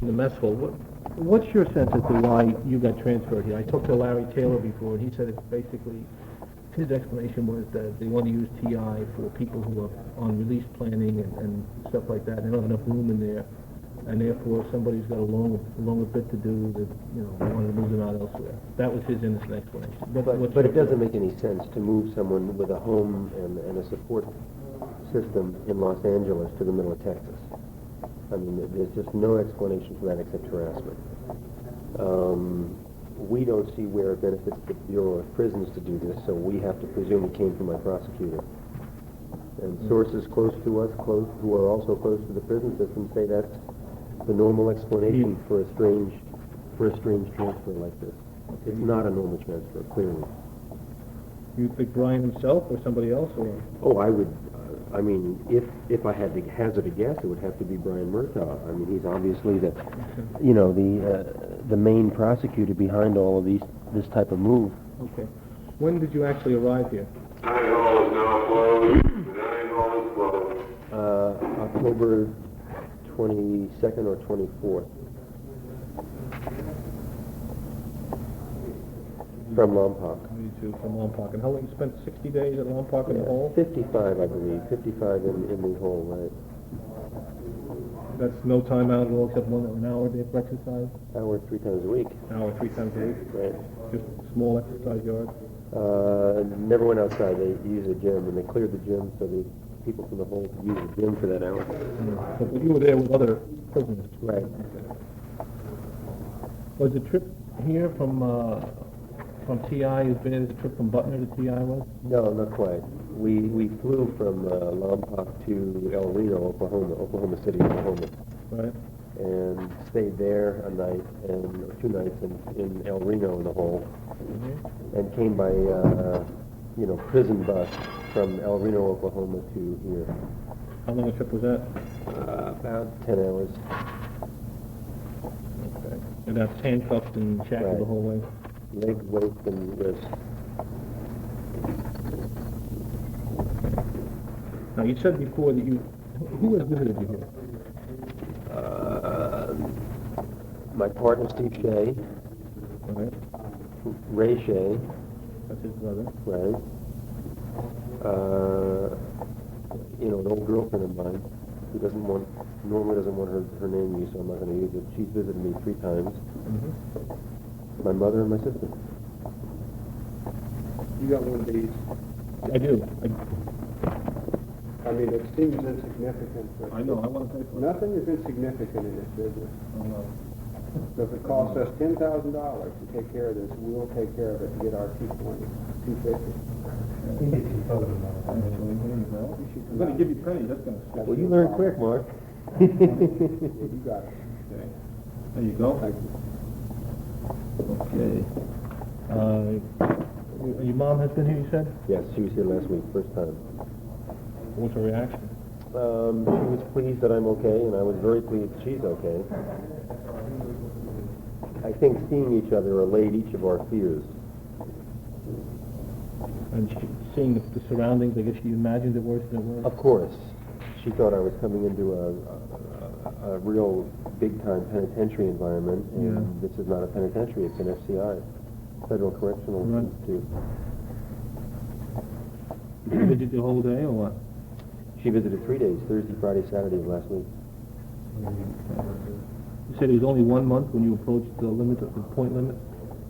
in the mess hall. What's your sense as to why you got transferred here? I talked to Larry Taylor before, and he said it's basically, his explanation was that they want to use TI for people who are on release planning and stuff like that. They don't have enough room in there, and therefore somebody's got a longer bit to do that, you know, they wanted to move them out elsewhere. That was his innocent explanation. But it doesn't make any sense to move someone with a home and a support system in Los Angeles to the middle of Texas. I mean, there's just no explanation for that except harassment. We don't see where it benefits the Bureau of Prisons to do this, so we have to presume it came from my prosecutor. And sources close to us, who are also close to the prison system, say that's the normal explanation for a strange transfer like this. It's not a normal transfer, clearly. You think Brian himself or somebody else, or? Oh, I would. I mean, if I had to hazard a guess, it would have to be Brian Murtaugh. I mean, he's obviously the main prosecutor behind all of this type of move. Okay. When did you actually arrive here? Dining hall is now closed. The dining hall is closed. October 22nd or 24th. From Lompoc. Me too, from Lompoc. And how long you spent 60 days at Lompoc in the hole? 55, I believe. 55 in the hole, right. That's no time out at all except an hour a day for exercise? Hour 3 times a week. Hour 3 times a week? Right. Just small exercise yard? Never went outside. They used a gym, and they cleared the gym so the people from the hole could use the gym for that hour. Yeah. But you were there with other prisoners? Right. Okay. Was the trip here from TI as bad as the trip from Butner to TI was? No, not quite. We flew from Lompoc to El Reno, Oklahoma City, Oklahoma. Right. And stayed there a night and 2 nights in El Reno in the hole, and came by prison bus from El Reno, Oklahoma to here. How long a trip was that? About 10 hours. Okay. And that's handcuffed and shackled Right. the whole way? Leg, waist, and wrist. Now you said before that who has visited you here? My partner Steve Shea, Right. Ray Shea, That's his brother. right? An old girlfriend of mine who normally doesn't want her name used, so I'm not going to use it. She's visited me 3 times. Mm-hmm. My mother and my sister. You got one of these. I do. I mean, it seems insignificant, but I know. I want to pay for it. nothing is insignificant in this business. So if it costs us $10,000 to take care of this, we'll take care of it to get our 250. I'm going to give you pennies. That's going to. Well, you learn quick, Mark. You got it. Okay. There you go. Thank you. Okay. Your mom has been here, you said? Yes, she was here last week, first time. What's her reaction? She was pleased that I'm okay, and I was very pleased she's okay. I think seeing each other allayed each of our fears. And seeing the surroundings, I guess she imagined it worse than it was? Of course. She thought I was coming into a real big-time penitentiary environment, and this is not a penitentiary, it's an FCI, Federal Correctional Institute. Did you visit the whole day, or what? She visited 3 days, Thursday, Friday, Saturday of last week. You said it was only 1 month when you approached the point limit?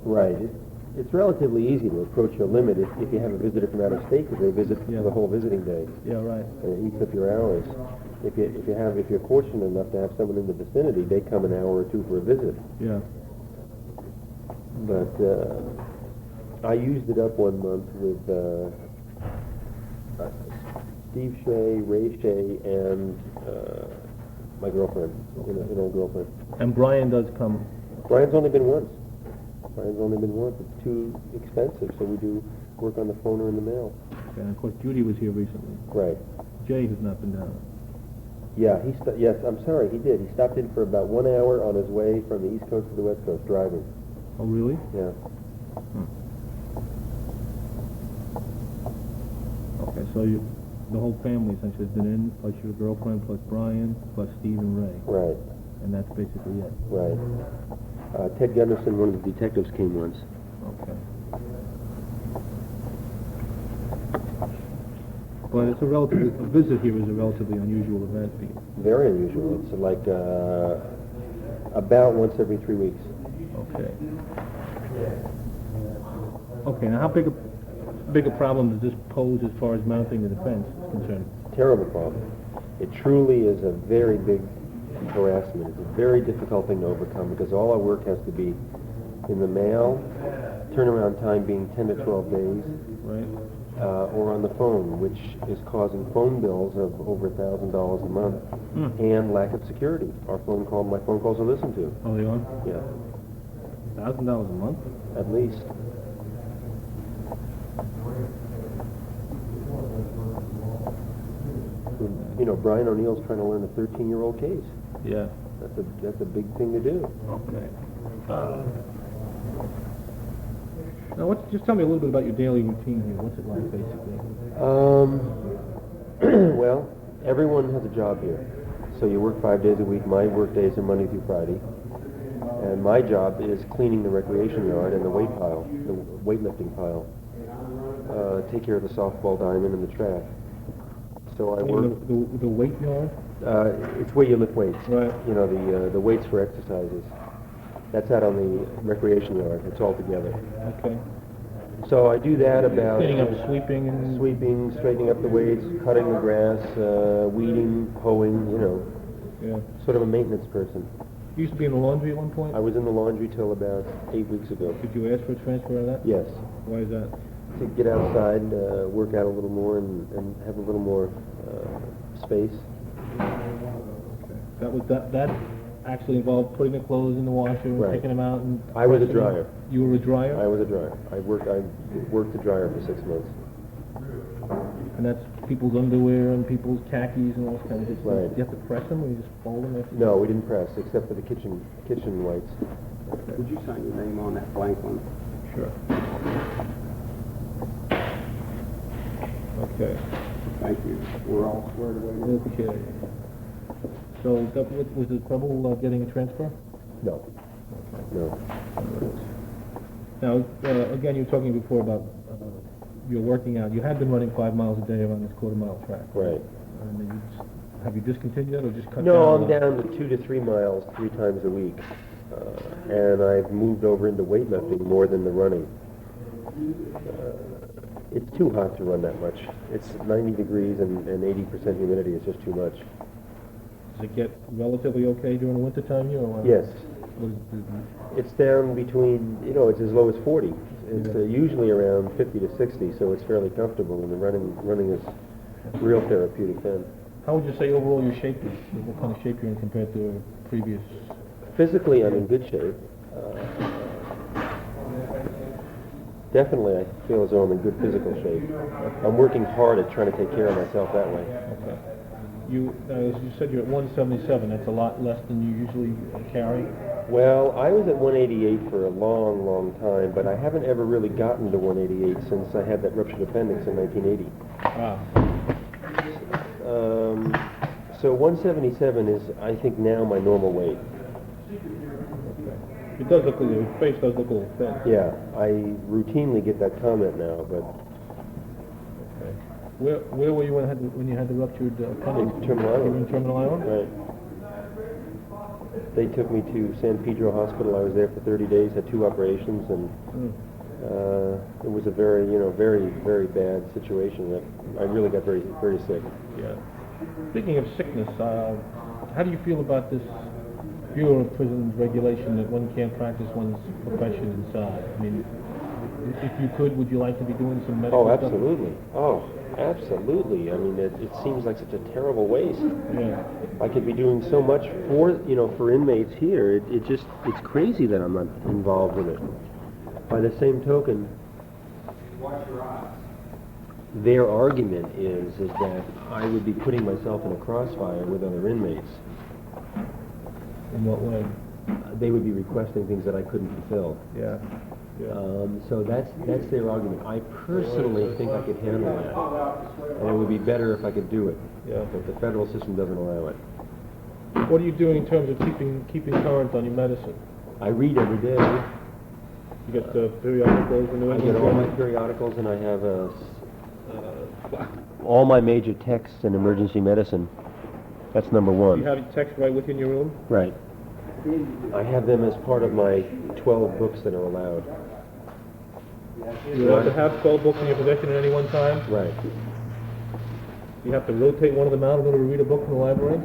Right. It's relatively easy to approach your limit if you have a visitor from out of state, because they visit the whole visiting day. Yeah, right. And it eats up your hours. If you're fortunate enough to have someone in the vicinity, they come an hour or 2 for a visit. Yeah. But I used it up 1 month with Steve Shea, Ray Shea, and my girlfriend, an old girlfriend. And Brian does come. Brian's only been once. It's too expensive, so we do work on the phone or in the mail. Okay, and of course, Judy was here recently. Right. Jay has not been down. Yeah, yes, I'm sorry, he did. He stopped in for about 1 hour on his way from the East Coast to the West Coast, driving. Oh, really? Yeah. Okay, so the whole family essentially has been in, plus your girlfriend, plus Brian, plus Steve and Ray. Right. and that's basically it. Right. Ted Gunderson, one of the detectives, came once. Okay. But it's a visit here is a relatively unusual event for you. Very unusual. It's like about once every 3 weeks. Okay. Okay, now how big a problem does this pose as far as mounting the defense is concerned? Terrible problem. It truly is a very big harassment. It's a very difficult thing to overcome because all our work has to be in the mail, turnaround time being 10 to 12 days, Right. or on the phone, which is causing phone bills of over $1,000 a month, and lack of security. My phone calls are listened to. Oh, they are? Yeah, $1,000 a month? at least. You know, Brian O'Neill's trying to learn a 13-year-old case. Yeah. That's a big thing to do. Okay. Now, just tell me a little bit about your daily routine here. What's it like, basically? Well, everyone has a job here. So you work 5 days a week. My work days are Monday through Friday. And my job is cleaning the recreation yard and the weight pile, the weightlifting pile. Take care of the softball diamond and the track. So I work... The weight yard? It's where you lift weights. Right. You know, the weights for exercises. That's out on the recreation yard. It's all together. Okay. So I do that about... Cleaning up, sweeping, and... Sweeping, straightening up the weights, cutting the grass, weeding, hoeing, you know. Yeah. Sort of a maintenance person. You used to be in the laundry at one point? I was in the laundry till about 8 weeks ago. Did you ask for a transfer of that? Yes. Why is that? To get outside, work out a little more, and have a little more space. That actually involved putting the clothes in the washer and Right. taking them out and... I was a pressing them? dryer. You were a dryer? I was a dryer. I worked the dryer for 6 months. And that's people's underwear and people's khakis and all this kind of stuff. Right. Do you have to press them or you just fold them? After No, we didn't press, except for the kitchen whites. Would you sign your name on that blank one? Sure. Okay. Thank you. We're all squared away. Okay. So was the trouble getting a transfer? No. No. Now, again, you were talking before about your working out. You had been running 5 miles a day around this quarter-mile track. Right. And then have you discontinued that or just cut down? No, I'm down to 2 to 3 miles 3 times a week. And I've moved over into weightlifting more than the running. It's too hot to run that much. It's 90 degrees and 80% humidity. It's just too much. Does it get relatively okay during the wintertime here? Or Yes. what is It's down between, you know, it's as low as 40. It's usually around 50 to 60, so it's fairly comfortable, and the running is real therapeutic then. how would you say overall your shape is? What kind of shape you're in compared to previous? Physically, I'm in good shape. Definitely, I feel as though I'm in good physical shape. I'm working hard at trying to take care of myself that way. Okay. As you said, you're at 177. That's a lot less than you usually carry. Well, I was at 188 for a long, long time, but I haven't ever really gotten to 188 since I had that ruptured appendix in 1980. Wow. So 177 is, I think, now my normal weight. It does look, your face does look a little thin. Yeah, I routinely get that comment now, but Okay. Where were you when you had the ruptured appendix? in Terminal You were in Island. Terminal Island? Right. They took me to San Pedro Hospital. I was there for 30 days, had 2 operations, and it was a very, very, very bad situation. That I really got very, very sick. Yeah. Speaking of sickness, how do you feel about this Bureau of Prisons regulation that one can't practice one's profession inside? I mean, if you could, would you like to be doing some medical Oh, stuff? absolutely. Oh, absolutely. I mean, it seems like such a terrible waste. Yeah. I could be doing so much for inmates here. It's crazy that I'm not involved with it. By the same token, their argument is that I would be putting myself in a crossfire with other inmates. In what way? They would be requesting things that I couldn't fulfill. Yeah. So that's their argument. I personally think I could handle that, and it would be better if I could do it. Yeah. But the federal system doesn't allow it. What are you doing in terms of keeping current on your medicine? I read every day. You get the periodicals and New I England get all my Journal? periodicals, and I have all my major texts in emergency medicine. That's number Do one. you have your text right within your room? Right. I have them as part of my 12 books that are allowed. You're allowed to have 12 books in your possession at any one time? Right. You have to rotate one of them out in order to read a book from the library?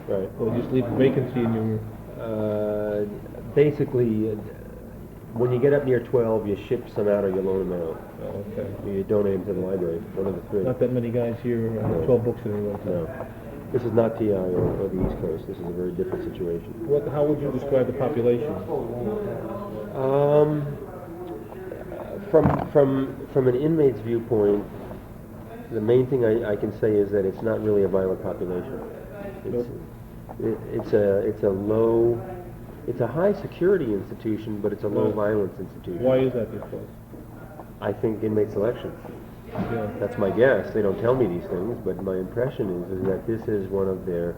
Right. Or just leave a vacancy in your... Basically, when you get up near 12, you ship some out or you loan them out. Oh, okay. You donate them to the library, one of the three. Not that many guys here have No. 12 books in any one time. No. This is not TI or the East Coast. This is a very different situation. How would you describe the population? From an inmate's viewpoint, the main thing I can say is that it's not really a violent population. It's a high security institution, but it's a low violence institution. Why is that this way? I think inmate selection. Yeah. That's my guess. They don't tell me these things, but my impression is that this is one of their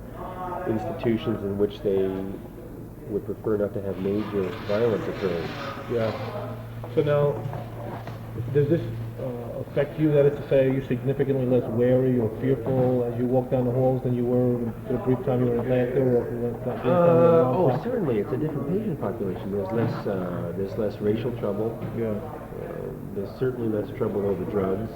institutions in which they would prefer not to have major violence occurring. Yeah. So now, does this affect you? That is to say, are you significantly less wary or fearful as you walk down the halls than you were for the brief time you were in Atlanta, or if you went back Oh, certainly. It's a different patient population. There's less racial trouble. Yeah. There's certainly less trouble over drugs,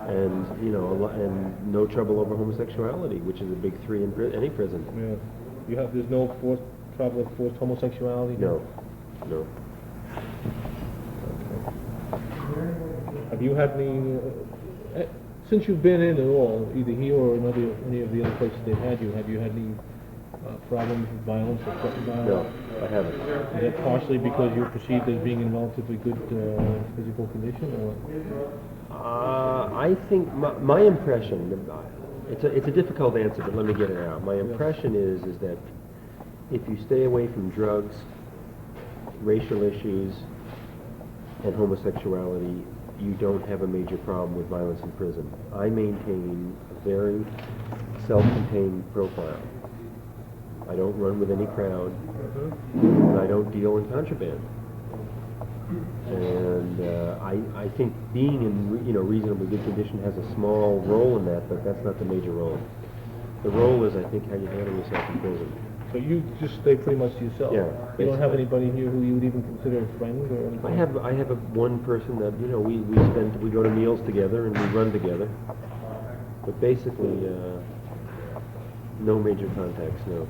and and no trouble over homosexuality, which is a big three in any prison. Yeah. There's no trouble with forced homosexuality? No. Have you had any, since you've been in at all, either here or in any of the other places they've had you, have you had any problems with violence or threatened violence? No, I haven't. Is that partially because you're perceived as being in relatively good physical condition, or? I think my impression, it's a difficult answer, but let me get it out. My impression is that if you stay away from drugs, racial issues, and homosexuality, you don't have a major problem with violence in prison. I maintain a very self-contained profile. I don't run with any crowd, and I don't deal in contraband. And I think being in reasonably good condition has a small role in that, but that's not the major role. The role is, I think, how you handle yourself in prison. So you just stay pretty much to yourself? Yeah. You don't have anybody here who you would even consider a friend or anything? I have one person that we go to meals together and we run together, but basically no major contacts. No.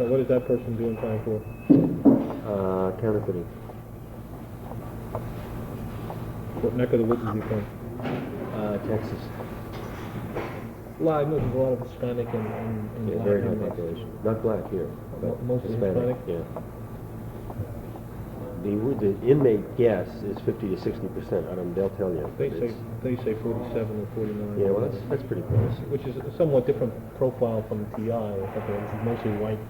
What is that person doing time for? Counterfeiting. What neck of the woods is he from? Texas. Well, I know there's a lot of Hispanic and Yeah, black very high inmates. population. Not black here, but Mostly Hispanic? Yeah. The inmate guess is 50 to 60%. They'll tell you. They say 47 or 49. Yeah, well, that's pretty close. Which is a somewhat different profile from TI or something. This is mostly white.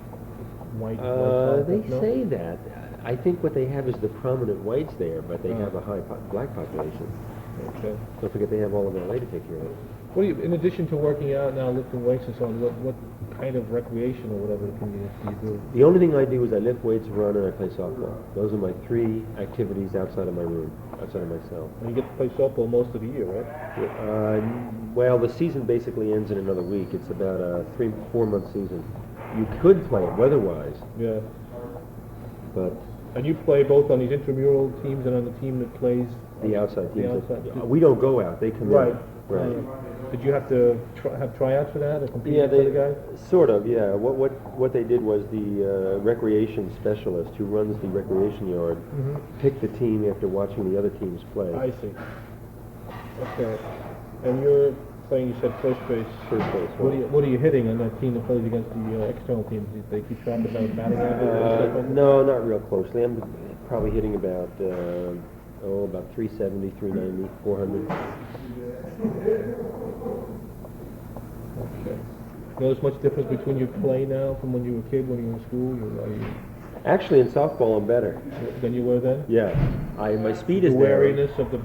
They no? say that. I think what they have is the prominent whites there, but they have a high black population. Okay. Don't forget they have all of LA to take care of. What do you, in addition to working out now, lifting weights and so on, what kind of recreation or whatever do you do? The only thing I do is I lift weights, run, and I play softball. Those are my three activities outside of my room, outside of my cell. And you get to play softball most of the year, right? Well, the season basically ends in another week. It's about a 3-4 month season. You could play it weather-wise, Yeah. but And you play both on these intramural teams and on the team that plays the outside the teams, outside. we don't go out. They come Right. in. Right. Did you have to have tryouts for that or compete Yeah, with other guys? sort of. Yeah. What they did was the recreation specialist who runs the recreation yard picked the team after watching the other teams play. I see. Okay. And you're playing, you said first base. First base. What are you hitting on that team that plays against the external teams? Do they keep track of that batting average and stuff like that? No, not real closely. I'm probably hitting about 370, 390, 400. Okay. Notice much difference between your play now from when you were a kid, when you were in school? Actually, in softball, I'm better. than you were then? Yeah. My speed The is down. wariness of the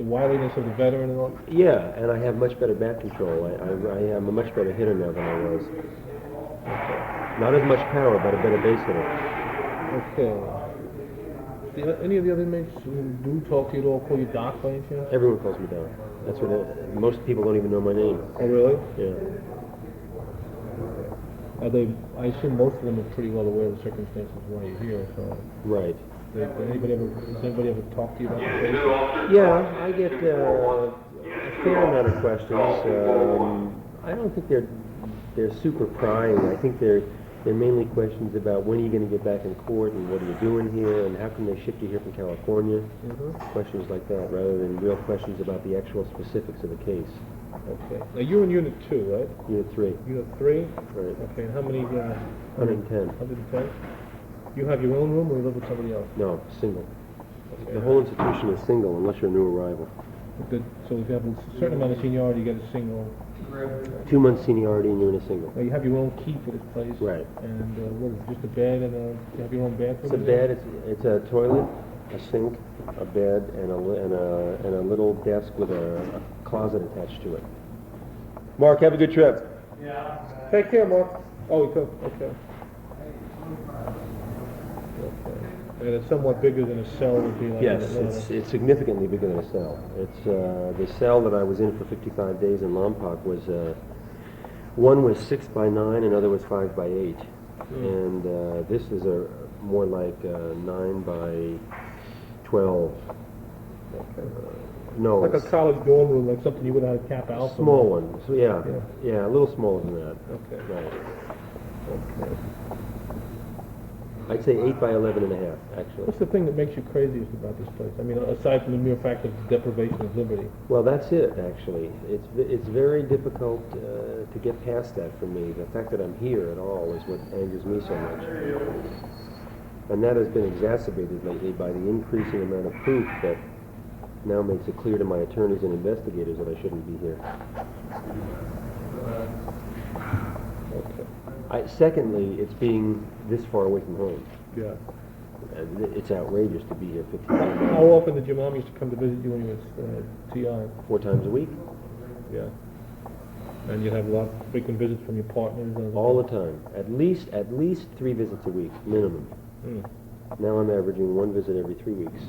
wiliness of the veteran and all? Yeah, and I have much better bat control. I am a much better hitter now than I was. Not as much power, but a better base hitter. Okay. Any of the other inmates who do talk to you at all call you Doc by any chance? Everyone calls me Doc. That's what most people don't even know my name. Oh, really? Yeah. I assume most of them are pretty well aware of the circumstances why you're here, so... Right. Does anybody ever talk to you about the case? Yeah, I get a fair amount of questions. I don't think they're super prying. I think they're mainly questions about when are you going to get back in court and what are you doing here and how can they ship you here from California. Questions like that rather than real questions about the actual specifics of the case. Okay. Now you're in Unit 2, right? Unit 3. Unit 3? Right. Okay, and how many? 110. 110? You have your own room or you live with somebody else? No, single. Okay. The whole institution is single unless you're a new arrival. So if you have a certain amount of seniority, you get a single. 2 months seniority and you're in a single. Now you have your own key for this place. Right. And what is it, just a bed and you have your own bathroom? It's a bed. It's a toilet, a sink, a bed, and a little desk with a closet attached to it. Mark, have a good trip. Yeah. Take care, Mark. Oh, you could. Okay. And it's somewhat bigger than a cell would be like. Yes, it's significantly bigger than a cell. It's the cell that I was in for 55 days in Lompoc was one was 6 by 9, another was 5 by 8, and this is more like 9 by 12. No, like a it's college dorm room, like something you would have had Kappa Alpha. small one. So yeah, a little smaller than that. Okay. Right. Okay. I'd say 8 by 11 and a half, actually. What's the thing that makes you craziest about this place? I mean, aside from the mere fact of deprivation of liberty. Well, that's it, actually. It's very difficult to get past that for me. The fact that I'm here at all is what angers me so much. And that has been exacerbated lately by the increasing amount of proof that now makes it clear to my attorneys and investigators that I shouldn't be here. Okay. Secondly, it's being this far away from home. Yeah. It's outrageous to be here 15 miles. How often did your mom used to come to visit you when you was TI? 4 times a week. Yeah. And you'd have a lot of frequent visits from your partners? And All the time. At least 3 visits a week, minimum. Now I'm averaging 1 visit every 3 weeks.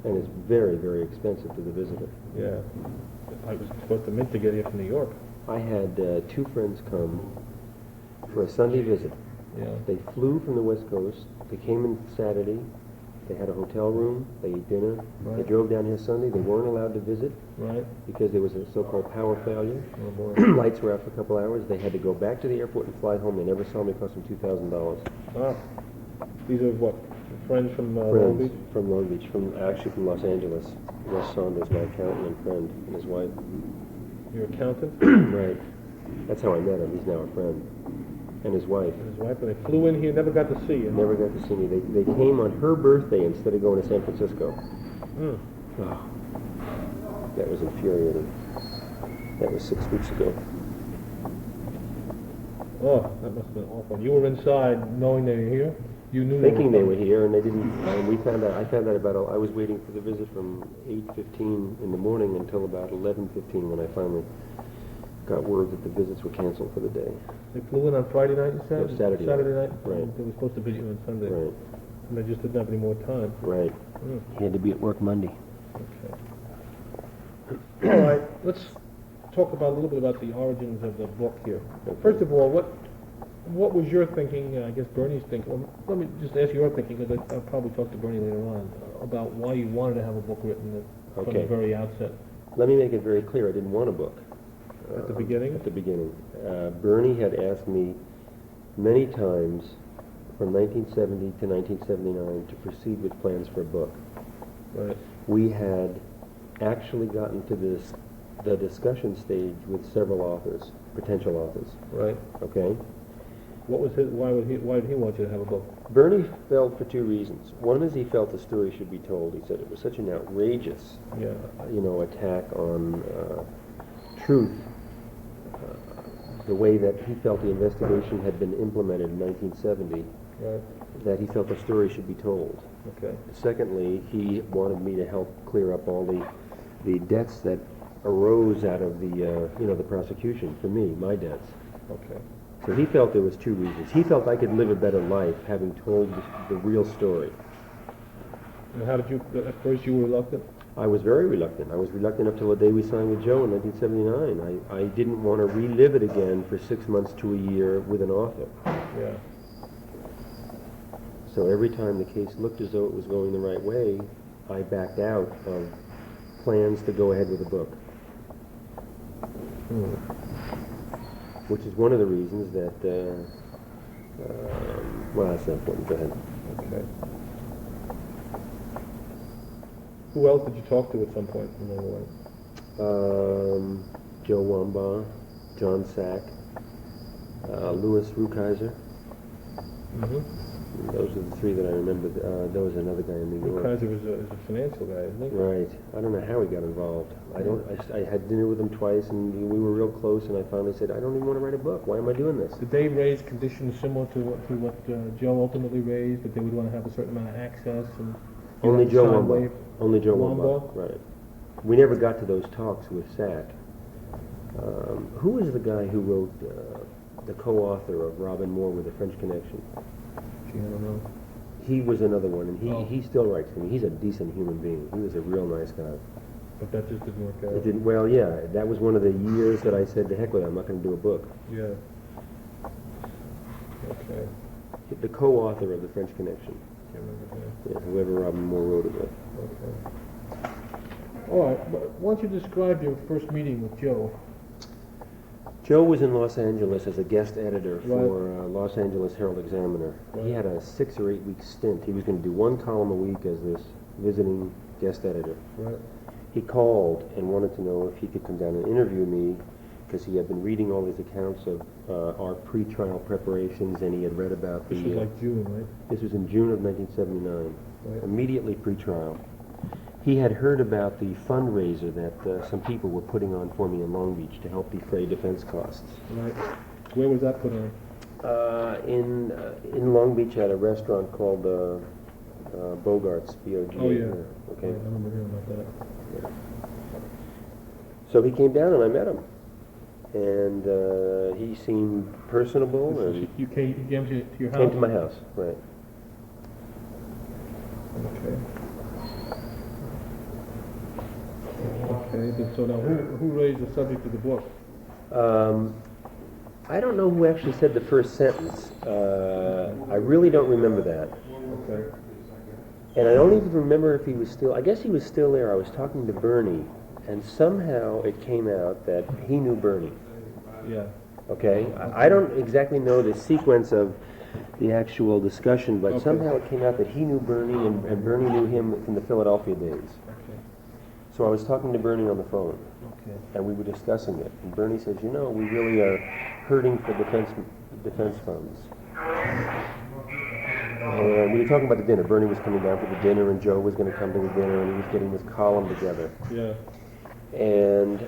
And it's very, very expensive to the visitor. Yeah. I was supposed to meant to get here from New York. I had 2 friends come for a Sunday visit. Yeah. They flew from the West Coast. They came in Saturday. They had a hotel room. They ate dinner. Right. They drove down here Sunday. They weren't allowed to visit Right. because there was a so-called power failure. Oh boy. Lights were out for a couple hours. They had to go back to the airport and fly home. They never saw me. It cost them $2,000. Ah. These are what? Friends from Long Beach? From Long Beach, actually from Los Angeles. Russ Saunders, my accountant and friend, and his wife. Your accountant? Right. That's how I met him. He's now a friend. And his wife. And his wife, and they flew in here, never got to see you. Never got to see me. They came on her birthday instead of going to San Francisco. Oh, that was infuriating. That was 6 weeks ago. Oh, that must have been awful. You were inside knowing they were here? You knew Thinking they were here, and they didn't. And we found out. I found out about. I was waiting for the visit from 8:15 in the morning until about 11:15 when I finally got word that the visits were canceled for the day. They flew in on Friday night, you said? No, Saturday night? Right. They were supposed to visit you on Sunday. Right. And they just didn't have any more time. Right. He had to be at work Monday. Okay. All right, let's talk about a little bit about the origins of the book here. First of all, what was your thinking, I guess Bernie's thinking, well, let me just ask your thinking, because I'll probably talk to Bernie later on, about why you wanted to have a book written from the very outset. Let me make it very clear, I didn't want a book. At the beginning? At the beginning. Bernie had asked me many times from 1970 to 1979 to proceed with plans for a book. Right. We had actually gotten to the discussion stage with several authors, potential authors. Right. Okay? What was why did he want you to have a book? Bernie felt for 2 reasons. One is he felt the story should be told. He said it was such an outrageous, attack on truth. The way that he felt the investigation had been implemented in 1970 Right. that he felt the story should be told. Okay. Secondly, he wanted me to help clear up all the debts that arose out of the prosecution for me, my debts. Okay. So he felt there was two reasons. He felt I could live a better life having told the real story. And how did you, at first you were reluctant? I was very reluctant. I was reluctant up till the day we signed with Joe in 1979. I didn't want to relive it again for 6 months to a year with an author. Yeah. So every time the case looked as though it was going the right way, I backed out of plans to go ahead with the book. Which is one of the reasons that, well, that's not important. Go ahead. Okay. Who else did you talk to at some point along the way? Joe Wambaugh, John Sack, Louis Rukeyser. Mm-hmm. Those are the three that I remember. There was another guy in New York. Kaiser is a financial guy, isn't he? Right. I don't know how he got involved. I had dinner with him twice, and we were real close, and I finally said, I don't even want to write a book. Why am I doing this? Did they raise conditions similar to what Joe ultimately raised, that they would want to have a certain amount of access? And Only Joe sign Wambaugh. waiver? Only Joe Wambaugh? Wambaugh. Right. We never got to those talks with Sack. Who was the guy who wrote the co-author of Robin Moore with the French Connection? Gee, I don't know. He was another one, and Oh. he still writes for me. He's a decent human being. He was a real nice guy. But that just didn't work out. It didn't. Well, yeah, that was one of the years that I said to heck with it, I'm not going to do a book. Yeah. Okay. The co-author of the French Connection, Can't remember his name. yeah, whoever Robin Moore wrote it with. Okay. All right. Why don't you describe your first meeting with Joe? Joe was in Los Angeles as a guest editor for Right. Los Angeles Herald Examiner. Right. He had a 6 or 8 week stint. He was going to do one column a week as this visiting guest editor. Right. He called and wanted to know if he could come down and interview me because he had been reading all these accounts of our pre-trial preparations, and he had read about This was like June, right? This was in June of 1979, Right. immediately pre-trial. He had heard about the fundraiser that some people were putting on for me in Long Beach to help defray defense costs. Right. Where was that put on? In Long Beach at a restaurant called Bogart's, B-O-G. Oh, yeah. Okay. I remember hearing about that. So he came down and I met him, and he seemed personable and You came to your house? came to my house. Right. Okay. Okay, so now who raised the subject of the book? I don't know who actually said the first sentence. I really don't remember that. Okay. And I don't even remember if he was still, I guess he was still there. I was talking to Bernie, and somehow it came out that he knew Bernie. Yeah. Okay? I don't exactly know the sequence of the actual discussion, but Okay. somehow it came out that he knew Bernie, and Bernie knew him from the Philadelphia days. Okay. So I was talking to Bernie on the phone, Okay. and we were discussing it. And Bernie says, you know, we really are hurting for defense funds. And we were talking about the dinner. Bernie was coming down for the dinner, and Joe was going to come to the dinner, and he was getting this column together. Yeah. And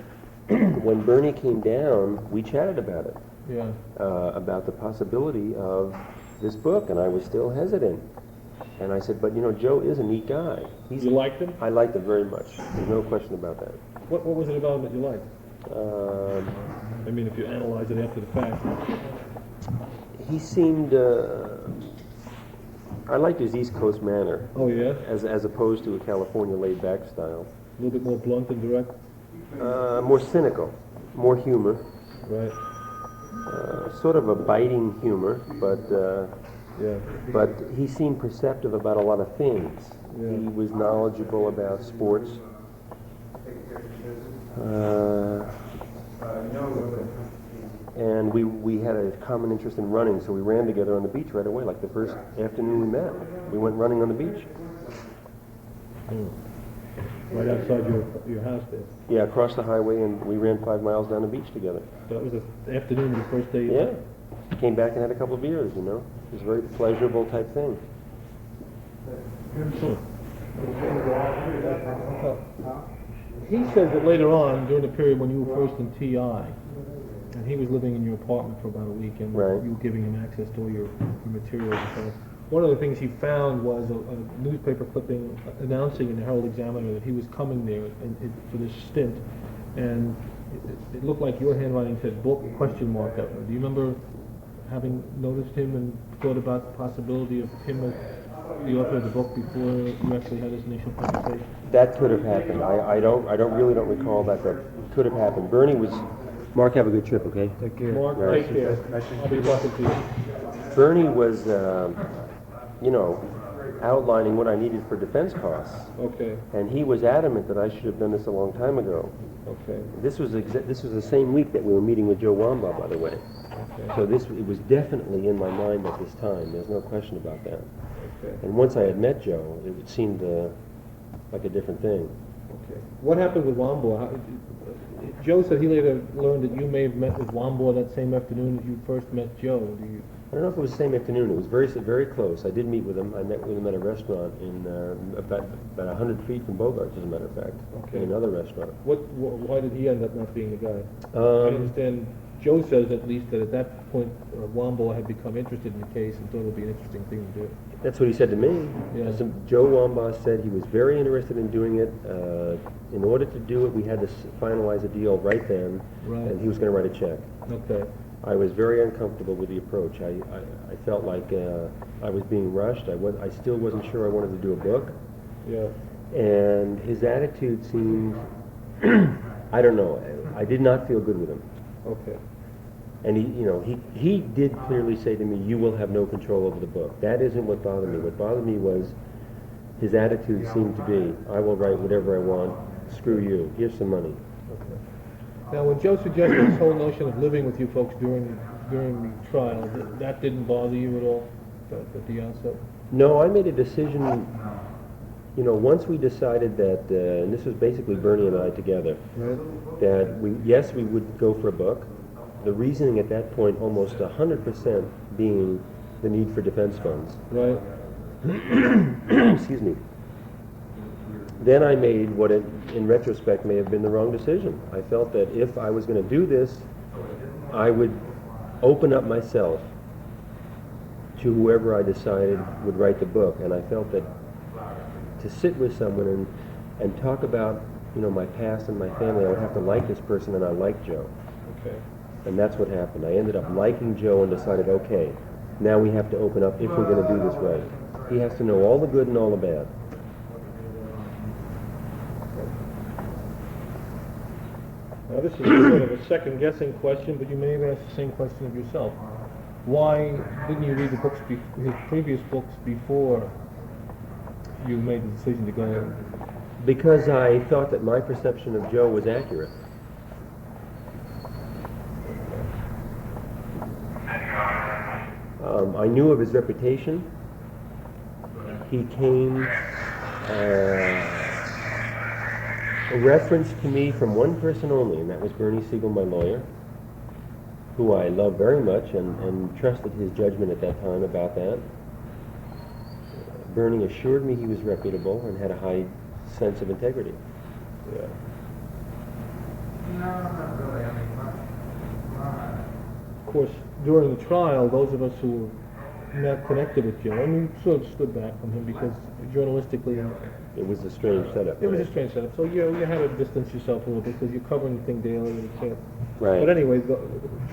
when Bernie came down, we chatted about it, Yeah. about the possibility of this book, and I was still hesitant. And I said, but you know, Joe is a neat guy. You liked him? I liked him very much. There's no question about that. What was it about him that you liked? Um, I mean, if you analyze it after the fact. he seemed, I liked his East Coast manner, Oh, yeah? as opposed to a California laid-back style. A little bit more blunt and direct? More cynical, more humor, Right. sort of a biting humor, Yeah. but he seemed perceptive about a lot of things. Yeah. He was knowledgeable about sports. And we had a common interest in running, so we ran together on the beach right away, like the first afternoon we met. We went running on the beach. Right outside your house there. Yeah, across the highway, and we ran 5 miles down the beach together. That was the afternoon of the first day. Yeah. Came back and had a couple of beers, you know. It was a very pleasurable type thing. He says that later on, during the period when you were first in TI, and he was living in your apartment for about a week, and Right. you were giving him access to all your materials and so on. One of the things he found was a newspaper clipping announcing in the Herald Examiner that he was coming there for this stint, and it looked like your handwriting said book ? Do you remember having noticed him and thought about the possibility of him as the author of the book before you actually had this initial conversation? That could have happened. I really don't recall that could have happened. Bernie was, Mark, have a good trip, okay? Take care. Mark, Right. take care. I'll be talking to you. Bernie was, outlining what I needed for defense costs, Okay, and he was adamant that I should have done this a long time ago. okay, This was the same week that we were meeting with Joe Wamba, by the way. okay, So it was definitely in my mind at this time. There's no question about that. okay, And once I had met Joe, it seemed like a different thing. okay. What happened with Wambaugh? Joe said he later learned that you may have met with Wambaugh that same afternoon that you first met Joe. I don't know if it was the same afternoon. It was very close. I did meet with him. I met with him at a restaurant in about 100 feet from Bogart's, as a matter of fact, Okay. in another restaurant. Why did he end up not being the guy? I Um, understand Joe says at least that at that point Wambaugh had become interested in the case and thought it would be an interesting thing to do. That's what he said to me. Yeah. Joe Wamba said he was very interested in doing it. In order to do it, we had to finalize a deal right then, Right. and he was going to write a check. Okay, I was very uncomfortable with the approach. I felt like I was being rushed. I still wasn't sure I wanted to do a book, yeah, and his attitude seemed, I don't know, I did not feel good with him. okay, And he did clearly say to me, "You will have no control over the book." That isn't what bothered me. What bothered me was his attitude seemed to be, "I will write whatever I want. Screw you. Here's some money." okay. Now, when Joe suggested this whole notion of living with you folks during the trial, that didn't bother you at all at the outset? No, I made a decision. Once we decided that, and this was basically Bernie and I together, Right. that we would go for a book. The reasoning at that point, almost 100% being the need for defense funds. Right. Excuse me. Then I made what in retrospect may have been the wrong decision. I felt that if I was going to do this, I would open up myself to whoever I decided would write the book. And I felt that to sit with someone and talk about, my past and my family, I would have to like this person, and I liked Joe. Okay. And that's what happened. I ended up liking Joe and decided, okay, now we have to open up if we're going to do this right. He has to know all the good and all the bad. Now, this is sort of a second-guessing question, but you may have asked the same question of yourself. Why didn't you read his previous books before you made the decision to go? Because I thought that my perception of Joe was accurate. I knew of his reputation. He came a reference to me from one person only, and that was Bernie Siegel, my lawyer, who I love very much and trusted his judgment at that time about that. Bernie assured me he was reputable and had a high sense of integrity. Yeah. Of course, during the trial, those of us who were not connected with Joe, and we sort of stood back from him because journalistically It was a strange setup. it was a strange setup. So you had to distance yourself a little bit because you're covering the thing daily and you can't. Right. But anyway,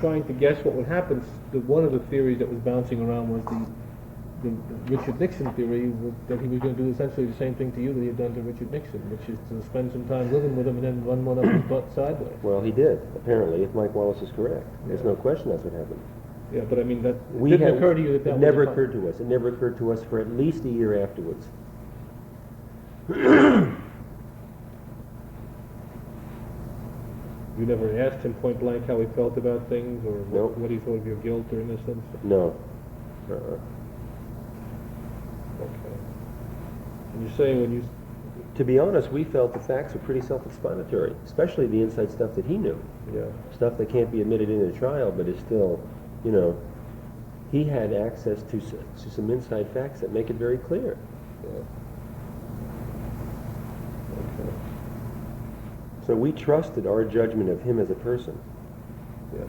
trying to guess what would happen, one of the theories that was bouncing around was the Richard Nixon theory, that he was going to do essentially the same thing to you that he had done to Richard Nixon, which is to spend some time living with him and then run one up his butt sideways. Well, he did, apparently, if Mike Wallace is correct. There's no question that's what happened. Yeah, but I mean, that didn't occur to you that It was never a- occurred to us. It never occurred to us for at least a year afterwards. You never asked him point blank how he felt about things or Nope. what he thought of your guilt or innocence? No. Okay. And you say when you... To be honest, we felt the facts were pretty self-explanatory, especially the inside stuff that he knew. Yeah. Stuff that can't be admitted in a trial, but is still, he had access to some inside facts that make it very clear. Yeah. Okay. So we trusted our judgment of him as a person. Yeah.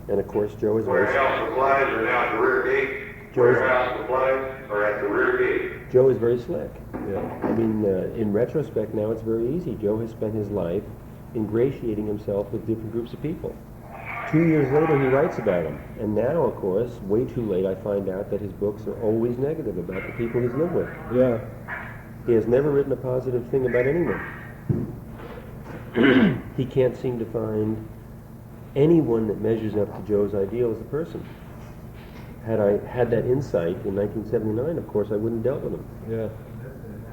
And of course, Joe is very... Warehouse supplies are now at the rear gate. Joe's- Warehouse supplies are at the rear gate. Joe is very slick. Yeah. I mean, in retrospect now, it's very easy. Joe has spent his life ingratiating himself with different groups of people. 2 years later, he writes about them. And now, of course, way too late, I find out that his books are always negative about the people he's lived with. Yeah. He has never written a positive thing about anyone. He can't seem to find anyone that measures up to Joe's ideal as a person. Had I had that insight in 1979, of course, I wouldn't have dealt with him. Yeah.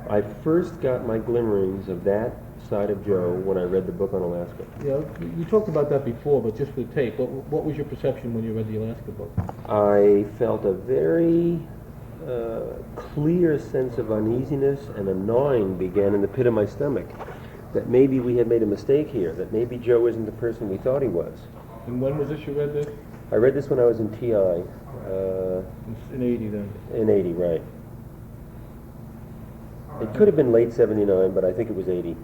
I first got my glimmerings of that side of Joe when I read the book on Alaska. Yeah, you talked about that before, but just for the tape, what was your perception when you read the Alaska book? I felt a very clear sense of uneasiness and a gnawing began in the pit of my stomach, that maybe we had made a mistake here, that maybe Joe isn't the person we thought he was. And when was this you read this? I read this when I was in TI. In 80 then. In 80, right. It could have been late 79, but I think it was 80.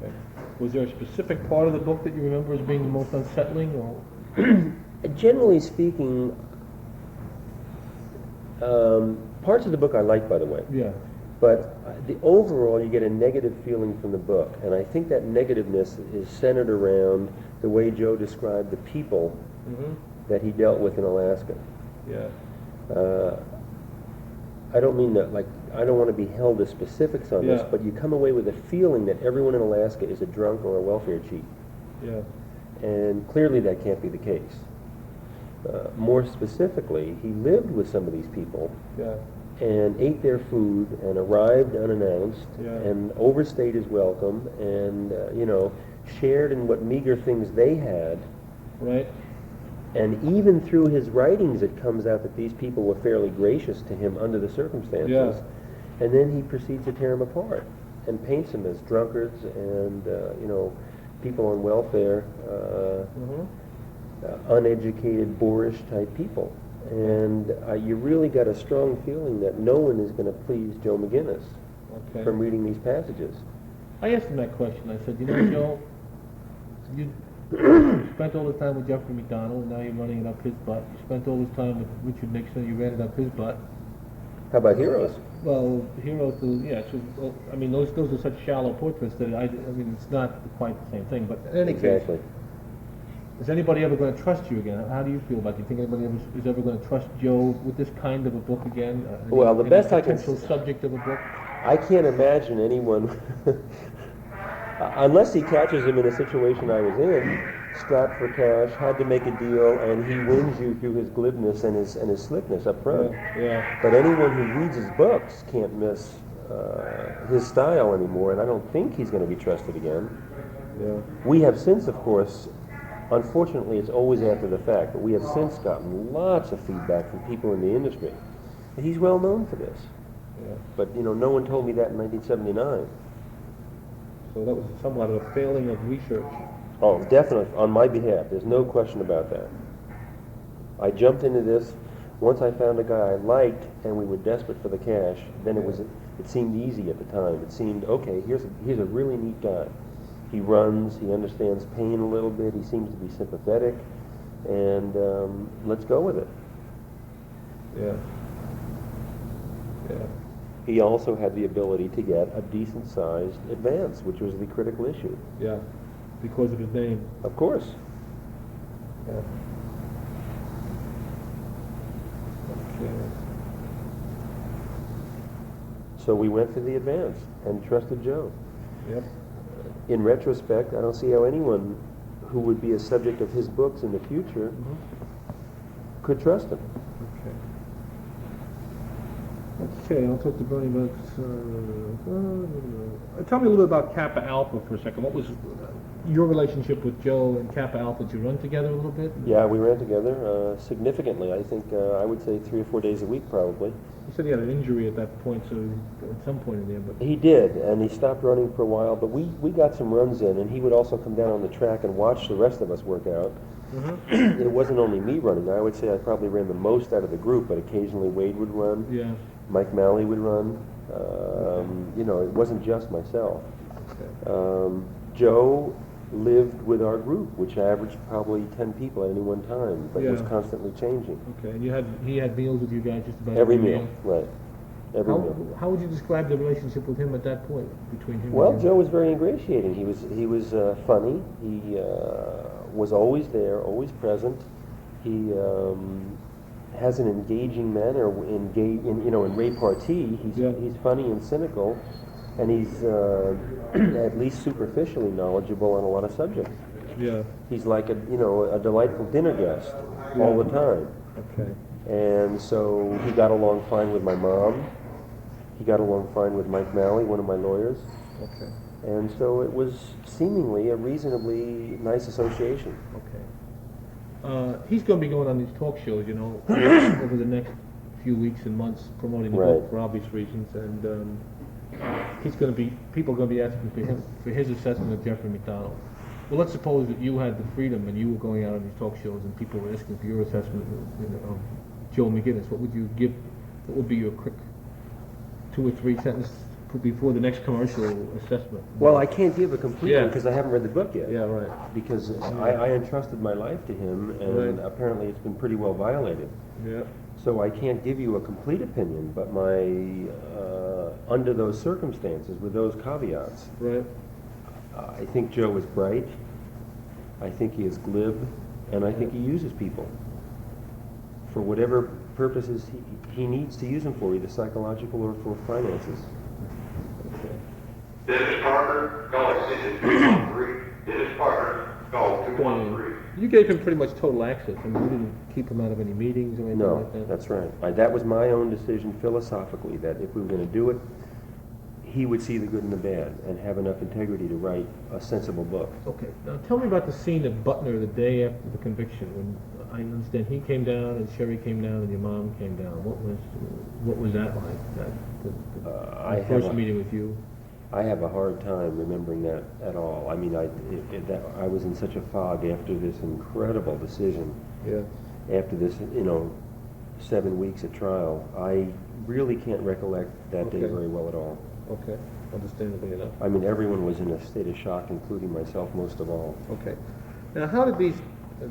Okay. Was there a specific part of the book that you remember as being the most unsettling, or? Generally speaking, parts of the book I like, by the way. Yeah. But the overall, you get a negative feeling from the book, and I think that negativeness is centered around the way Joe described the people Mm-hmm. that he dealt with in Alaska. Yeah. I don't mean that, like, I don't want to be held to specifics on this, Yeah. but you come away with a feeling that everyone in Alaska is a drunk or a welfare cheat. Yeah. And clearly that can't be the case. More specifically, he lived with some of these people Yeah. and ate their food and arrived unannounced Yeah. and overstayed his welcome and, shared in what meager things they had. Right. And even through his writings, it comes out that these people were fairly gracious to him under the circumstances. Yeah. And then he proceeds to tear them apart and paints them as drunkards and, people on welfare, Mm-hmm. uneducated, boorish type people. And you really got a strong feeling that no one is going to please Joe McGinniss Okay. from reading these passages. I asked him that question. I said, Joe, you spent all the time with Jeffrey MacDonald, and now you're running it up his butt. You spent all this time with Richard Nixon, you ran it up his butt. How about heroes? Well, heroes, those are such shallow portraits that it's not quite the same thing. But in any Exactly. case, is anybody ever going to trust you again? How do you feel about it? Do you think anybody is ever going to trust Joe with this kind of a book again? Well, the best I can potential subject of a book. I can't imagine anyone, unless he catches him in a situation I was in, strapped for cash, had to make a deal, and he wins you through his glibness and his slickness up front. Yeah. But anyone who reads his books can't miss his style anymore, and I don't think he's going to be trusted again. Yeah. We have since, of course, unfortunately it's always after the fact, but we have since gotten lots of feedback from people in the industry that he's well known for this. Yeah. But, no one told me that in 1979. So that was somewhat of a failing of research. Oh, definitely, on my behalf. There's no question about that. I jumped into this once I found a guy I liked, and we were desperate for the cash. Then it seemed easy at the time. It seemed, okay, here's a really neat guy. He runs, he understands pain a little bit, he seems to be sympathetic, and let's go with it. Yeah. Yeah. He also had the ability to get a decent-sized advance, which was the critical issue. Yeah. Because of his name. Of course. Yeah. Okay. So we went for the advance and trusted Joe. Yep. In retrospect, I don't see how anyone who would be a subject of his books in the future could trust him. Okay, I'll talk to Bernie about... tell me a little bit about Kappa Alpha for a second. What was your relationship with Joe and Kappa Alpha? Did you run together a little bit? Yeah, we ran together significantly. I think I would say 3 or 4 days a week probably. You said he had an injury at that point, so at some point in there, but... He did, and he stopped running for a while, but we got some runs in, and he would also come down on the track and watch the rest of us work out. Mm-hmm. It wasn't only me running. I would say I probably ran the most out of the group, but occasionally Wade would run. Yeah. Mike Malley would run. It wasn't just myself. Okay. Joe lived with our group, which averaged probably 10 people at any one time, but was Yeah. constantly changing. Okay, and he had meals with you guys just about Every meal, right. Every meal. How would you describe the relationship with him at that point, between him Well, and you? Joe was very ingratiating. He was funny. He was always there, always present. He has an engaging manner. In repartee, he's funny and cynical, and he's at least superficially knowledgeable on a lot of subjects. Yeah. He's like a delightful dinner guest all the time. Okay. And so he got along fine with my mom. He got along fine with Mike Malley, one of my lawyers. Okay. And so it was seemingly a reasonably nice association. Okay. He's going to be going on these talk shows, over the next few weeks and months, promoting the book for obvious reasons, and people are going to be asking for his assessment of Jeffrey MacDonald. Well, let's suppose that you had the freedom and you were going out on these talk shows and people were asking for your assessment of Joe McGinniss. What would you give? What would be your quick 2 or 3 sentences before the next commercial assessment? Well, I can't give a complete one Yeah. because I haven't read the book yet. Yeah, right. Because I entrusted my life to him, and apparently it's been pretty well violated. Yeah. So I can't give you a complete opinion, but under those circumstances, with those caveats, Right. I think Joe is bright, I think he is glib, and I think he uses people for whatever purposes he needs to use them for, either psychological or for finances. Dennis Parker, call extension 213. Dennis Parker, call 213. You gave him pretty much total access. I mean, you didn't keep him out of any meetings or anything No, like that? that's right. That was my own decision philosophically, that if we were going to do it, he would see the good and the bad and have enough integrity to write a sensible book. Okay. Now tell me about the scene at Butner the day after the conviction, when I understand he came down and Sherry came down and your mom came down. What was that like? The first meeting with you? I have a hard time remembering that at all. I mean, I was in such a fog after this incredible decision. Yeah. After this, 7 weeks at trial, I really can't recollect that day very well at all. Okay. Understandably enough. I mean, everyone was in a state of shock, including myself most of all. Okay. Now, how did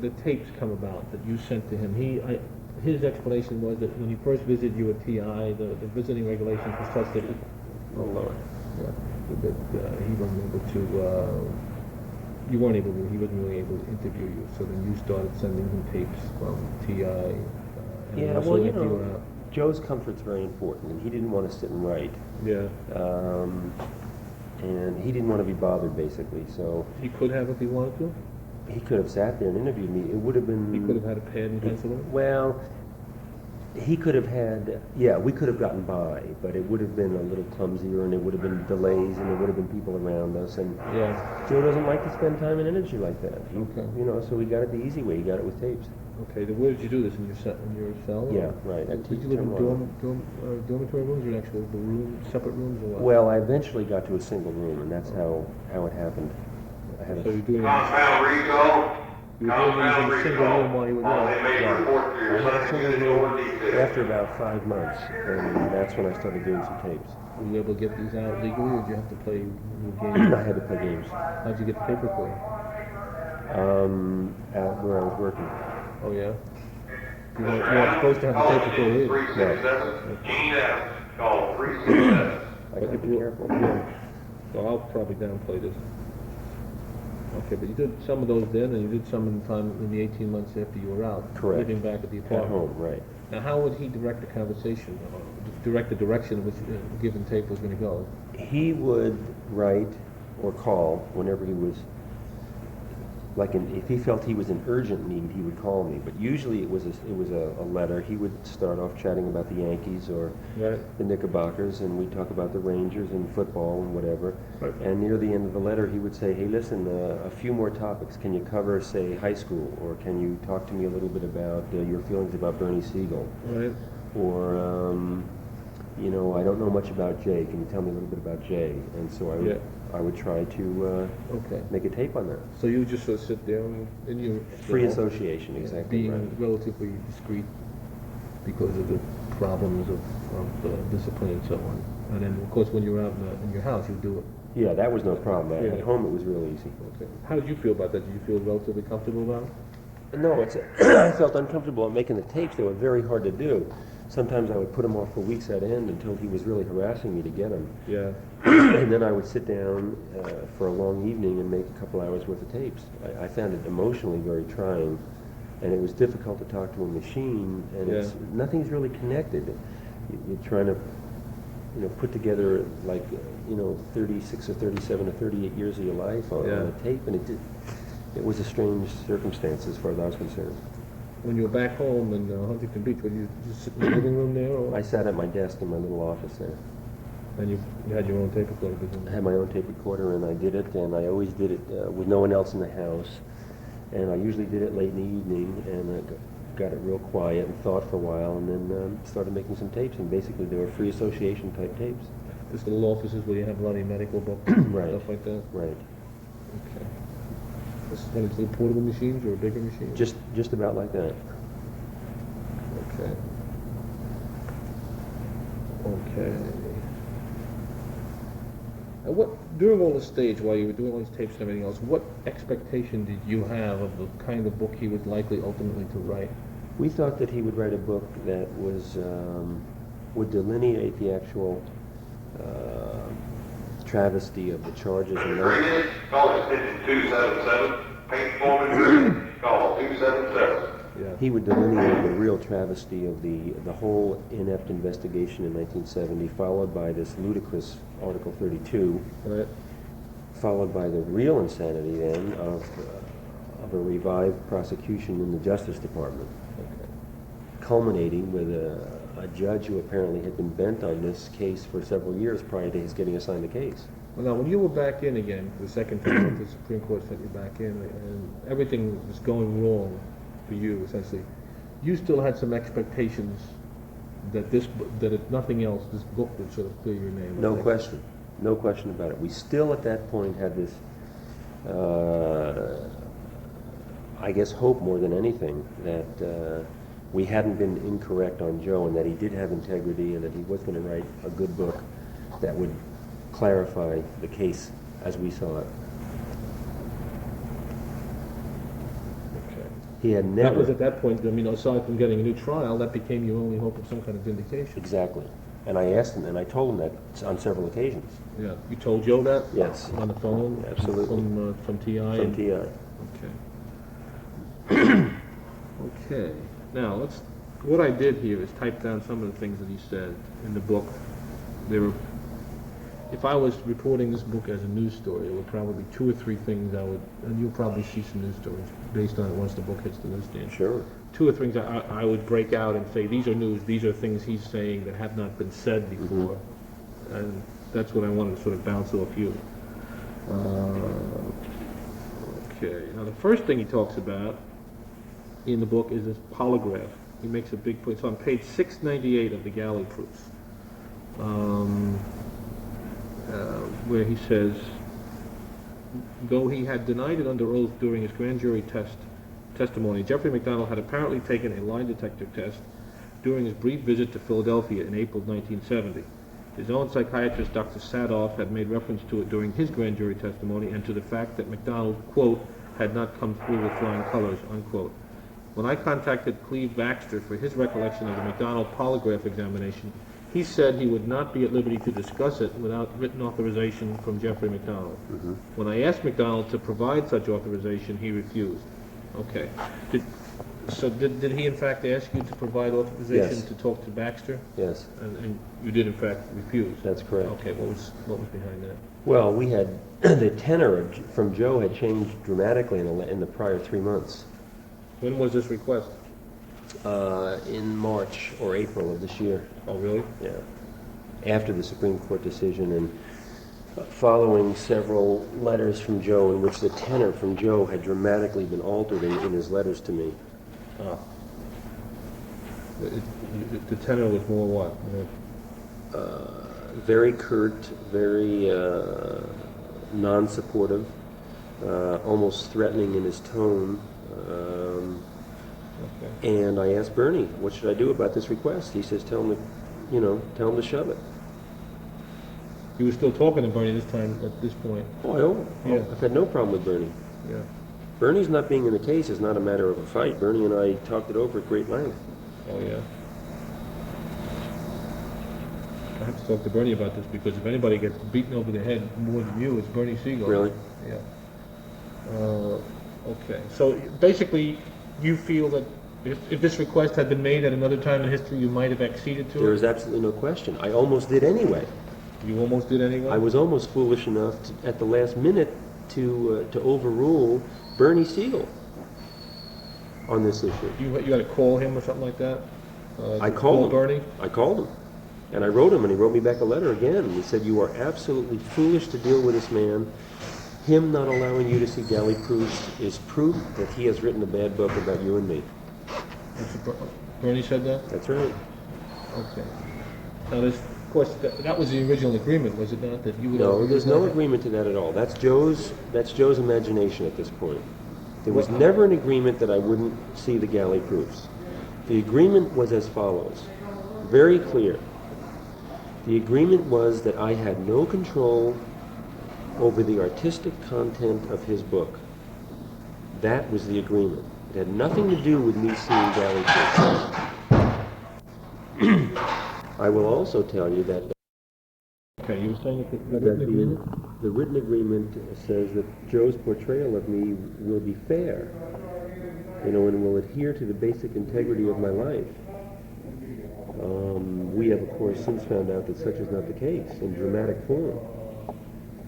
the tapes come about that you sent to him? His explanation was that when he first visited you at TI, the visiting regulations were such that he wasn't able to, he wasn't really able to interview you, so then you started sending him tapes from TI. Joe's comfort's very important, and he didn't want to sit and write. Yeah. And he didn't want to be bothered, basically, so... He could have if he wanted to? He could have sat there and interviewed me. It would have been... He could have had a pen and pencil? Well, he could have had... Yeah, we could have gotten by, but it would have been a little clumsier, and there would have been delays, and there would have been people around us, and Joe doesn't like to spend time and energy like that. So he got it the easy way. He got it with tapes. Okay, then where did you do this? In your cell? Yeah, right. Did you live in dormitory rooms or actual separate rooms or what? Well, I eventually got to a single room, and that's how it happened. So you're doing Compound recall. you were doing these in a single room while you were They there? made a report to your I had a son. single You know room what details. after about 5 months, and that's when I started doing some tapes. Were you able to get these out legally, or did you have to play your games? I had to play games. How'd you get the paper for? Where I was working. Oh yeah. You weren't supposed to have the Call paper for extension it. 367. Gene Evans, call 367. I got to be careful. So I'll probably downplay this. Okay, but you did some of those then, and you did some in the 18 months after you were out. Correct. Living back at the At apartment. home, right. Now, how would he direct the conversation, or direct the direction in which a given tape was going to go? He would write or call whenever he was, if he felt he was in urgent need, he would call me. But usually it was a letter. He would start off chatting about the Yankees or the Knickerbockers, and we'd talk about the Rangers and football and whatever. Right. And near the end of the letter, he would say, "Hey, listen, a few more topics. Can you cover, say, high school, or can you talk to me a little bit about your feelings about Bernie Siegel, Right. or I don't know much about Jay. Can you tell me a little bit about Jay?" And so I would try to make a tape on that. So you just sort of sit there in your Free association, exactly. being right. relatively discreet because of the problems of discipline and so on. And then, of course, when you're out in your house, you do it Yeah, that was no problem. At Yeah. home, it was real easy. Okay. How did you feel about that? Did you feel relatively comfortable about it? No, I felt uncomfortable at making the tapes. They were very hard to do. Sometimes I would put them off for weeks at end until he was really harassing me to get them. Yeah. And then I would sit down for a long evening and make a couple hours worth of tapes. I found it emotionally very trying, and it was difficult to talk to a machine, and nothing's really connected. You're trying to, put together 36 or 37 or 38 years of your life on a tape, and it was a strange circumstance as far as I was concerned. When you were back home in Huntington Beach, were you just sit in the living room there? Or? I sat at my desk in my little office there. And you had your own tape recorder? I had my own tape recorder, and I did it, and I always did it with no one else in the house. And I usually did it late in the evening, and I got it real quiet and thought for a while, and then started making some tapes, and basically they were free association type tapes. Just little offices where you have a lot of your medical books, Right. stuff like that? Right. Okay. This is one of these little portable machines or a bigger machine? Just about like that. Okay. Okay. And during all this stage, while you were doing all these tapes and everything else, what expectation did you have of the kind of book he was likely ultimately to write? We thought that he would write a book that would delineate the actual travesty of the charges and Agreement, call extension 277, paint foreman, call 277. Yeah. He would delineate the real travesty of the whole inept investigation in 1970, followed by this ludicrous Article 32, Right. followed by the real insanity then of a revived prosecution in the Justice Department, Okay. culminating with a judge who apparently had been bent on this case for several years prior to his getting assigned the case. Well, now, when you were back in again for the second time, after the Supreme Court sent you back in, and everything was going wrong for you, essentially, you still had some expectations that that if nothing else, this book would sort of clear your name. No question. No question about it. We still at that point had this, I guess, hope more than anything that we hadn't been incorrect on Joe, and that he did have integrity, and that he was going to write a good book that would clarify the case as we saw it. Okay. He had never... That was at that point, I mean, aside from getting a new trial, that became your only hope of some kind of vindication. Exactly. And I asked him, and I told him that on several occasions. Yeah. You told Joe that? Yes. On the phone? Absolutely. From TI? From TI. Okay. Okay. Now, what I did here is type down some of the things that he said in the book. If I was reporting this book as a news story, it would probably be 2 or 3 things and you'll probably see some news stories based on it once the book hits the newsstand. Sure. 2 or 3 things I would break out and say, these are news, these are things he's saying that have not been said before. Mm-hmm. And that's what I wanted to sort of bounce off you. Okay, now the first thing he talks about in the book is this polygraph. He makes a big point. It's on page 698 of the galley proofs, where he says, though he had denied it under oath during his grand jury testimony, Jeffrey MacDonald had apparently taken a lie detector test during his brief visit to Philadelphia in April 1970. His own psychiatrist, Dr. Sadoff, had made reference to it during his grand jury testimony and to the fact that MacDonald, quote, had not come through with flying colors, unquote. When I contacted Cleve Baxter for his recollection of the MacDonald polygraph examination, he said he would not be at liberty to discuss it without written authorization from Jeffrey MacDonald. Mm-hmm. When I asked MacDonald to provide such authorization, he refused. Okay. Did he in fact ask you to provide authorization Yes. to talk to Baxter? Yes. And you did in fact refuse? That's correct. Okay, what was behind that? Well, we had the tenor from Joe had changed dramatically in the prior 3 months. When was this request? In March or April of this year. Oh, really? Yeah. After the Supreme Court decision, and following several letters from Joe in which the tenor from Joe had dramatically been altered in his letters to me. The tenor was more what? Very curt, very non-supportive, almost threatening in his tone. Okay. And I asked Bernie, what should I do about this request? He says, tell him to shove it. You were still talking to Bernie this time, at this point. Oh, Yeah. I've had no problem with Bernie. Yeah. Bernie's not being in the case is not a matter of a fight. Bernie and I talked it over at great length. Oh, yeah. I have to talk to Bernie about this, because if anybody gets beaten over the head more than you, it's Bernie Siegel. Really? Yeah. Okay. So basically, you feel that if this request had been made at another time in history, you might have acceded to There it? is absolutely no question. I almost did anyway. You almost did anyway? I was almost foolish enough to, at the last minute to overrule Bernie Siegel on this issue. You got to call him or something like that? I called him. Bernie? I called him. And I wrote him, and he wrote me back a letter again. He said, you are absolutely foolish to deal with this man. Him not allowing you to see galley proofs is proof that he has written a bad book about you and me. Bernie said that? That's right. Okay. Now, of course, that was the original agreement, was it not? That you would No, there's no agreement to that at all. That's Joe's imagination at this point. There was never an agreement that I wouldn't see the galley proofs. The agreement was as follows, very clear. The agreement was that I had no control over the artistic content of his book. That was the agreement. It had nothing to do with me seeing galley proofs. I will also tell you that Okay, you were saying that the written agreement? the written agreement says that Joe's portrayal of me will be fair, and will adhere to the basic integrity of my life. We have, of course, since found out that such is not the case in dramatic form.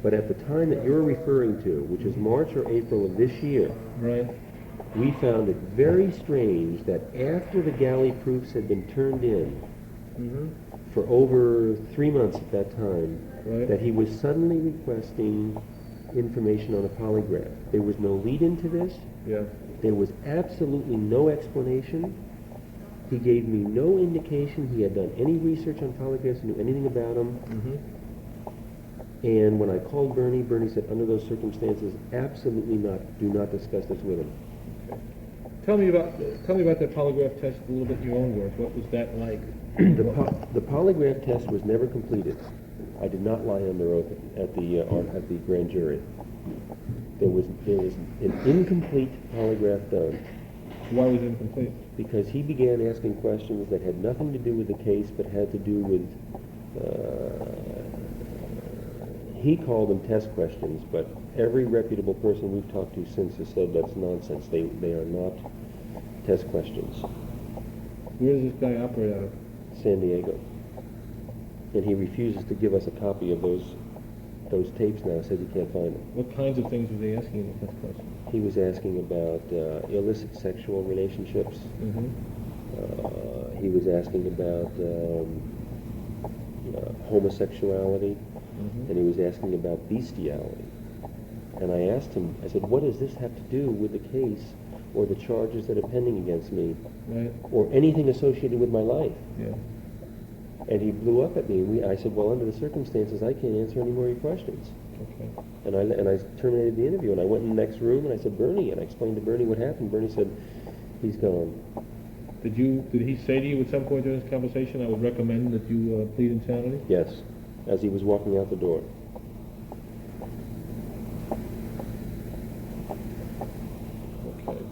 But at the time that you're referring to, which is March or April of this year, Right. we found it very strange that after the galley proofs had been turned in, for over 3 months at that time, Right. that he was suddenly requesting information on a polygraph. There was no lead into this. Yeah. There was absolutely no explanation. He gave me no indication he had done any research on polygraphs, knew anything about them. And when I called Bernie, Bernie said, under those circumstances, absolutely not. Do not discuss this with him. Tell me about that polygraph test a little bit in your own words. What was that like? The polygraph test was never completed. I did not lie under oath at the grand jury. There was an incomplete polygraph done. Why was it incomplete? Because he began asking questions that had nothing to do with the case, but had to do with, he called them test questions, but every reputable person we've talked to since has said that's nonsense. They are not test questions. Where does this guy operate out of? San Diego. And he refuses to give us a copy of those tapes now, says he can't find them. What kinds of things was he asking in the test question? He was asking about illicit sexual relationships. He was asking about homosexuality, and he was asking about bestiality. And I asked him, I said, what does this have to do with the case or the charges that are pending against me, Right. or anything associated with my life? Yeah. And he blew up at me. I said, well, under the circumstances, I can't answer any more of your questions. Okay. And I terminated the interview, and I went in the next room, and I said, Bernie, and I explained to Bernie what happened. Bernie said, he's gone. Did he say to you at some point during this conversation, I would recommend that you plead insanity? Yes, as he was walking out the door.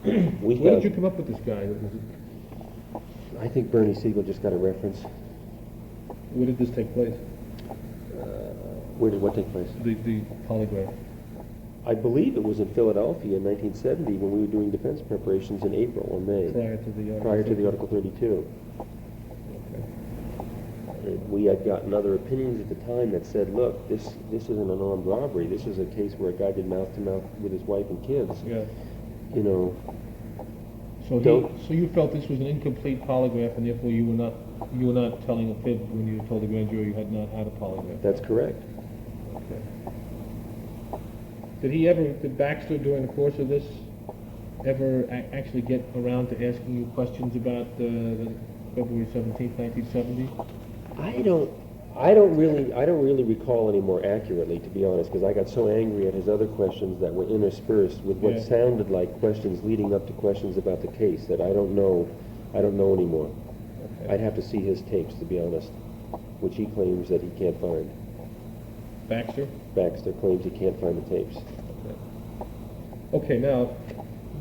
Okay. Where did you come up with this guy? I think Bernie Siegel just got a reference. Where did this take place? Where did what take place? The polygraph. I believe it was in Philadelphia in 1970 when we were doing defense preparations in April or May. Prior to the Article 32. Okay. We had gotten other opinions at the time that said, look, this isn't an armed robbery. This is a case where a guy did mouth-to-mouth with his wife and kids. Yeah. You know. So you felt this was an incomplete polygraph, and therefore you were not telling a fib when you told the grand jury you had not had a polygraph. That's correct. Okay. Did Baxter, during the course of this, ever actually get around to asking you questions about the February 17th, 1970? I don't really recall any more accurately, to be honest, because I got so angry at his other questions that were interspersed with what sounded like questions leading up to questions about the case that I don't know anymore. Okay. I'd have to see his tapes, to be honest, which he claims that he can't find. Baxter? Baxter claims he can't find the tapes. Okay, now,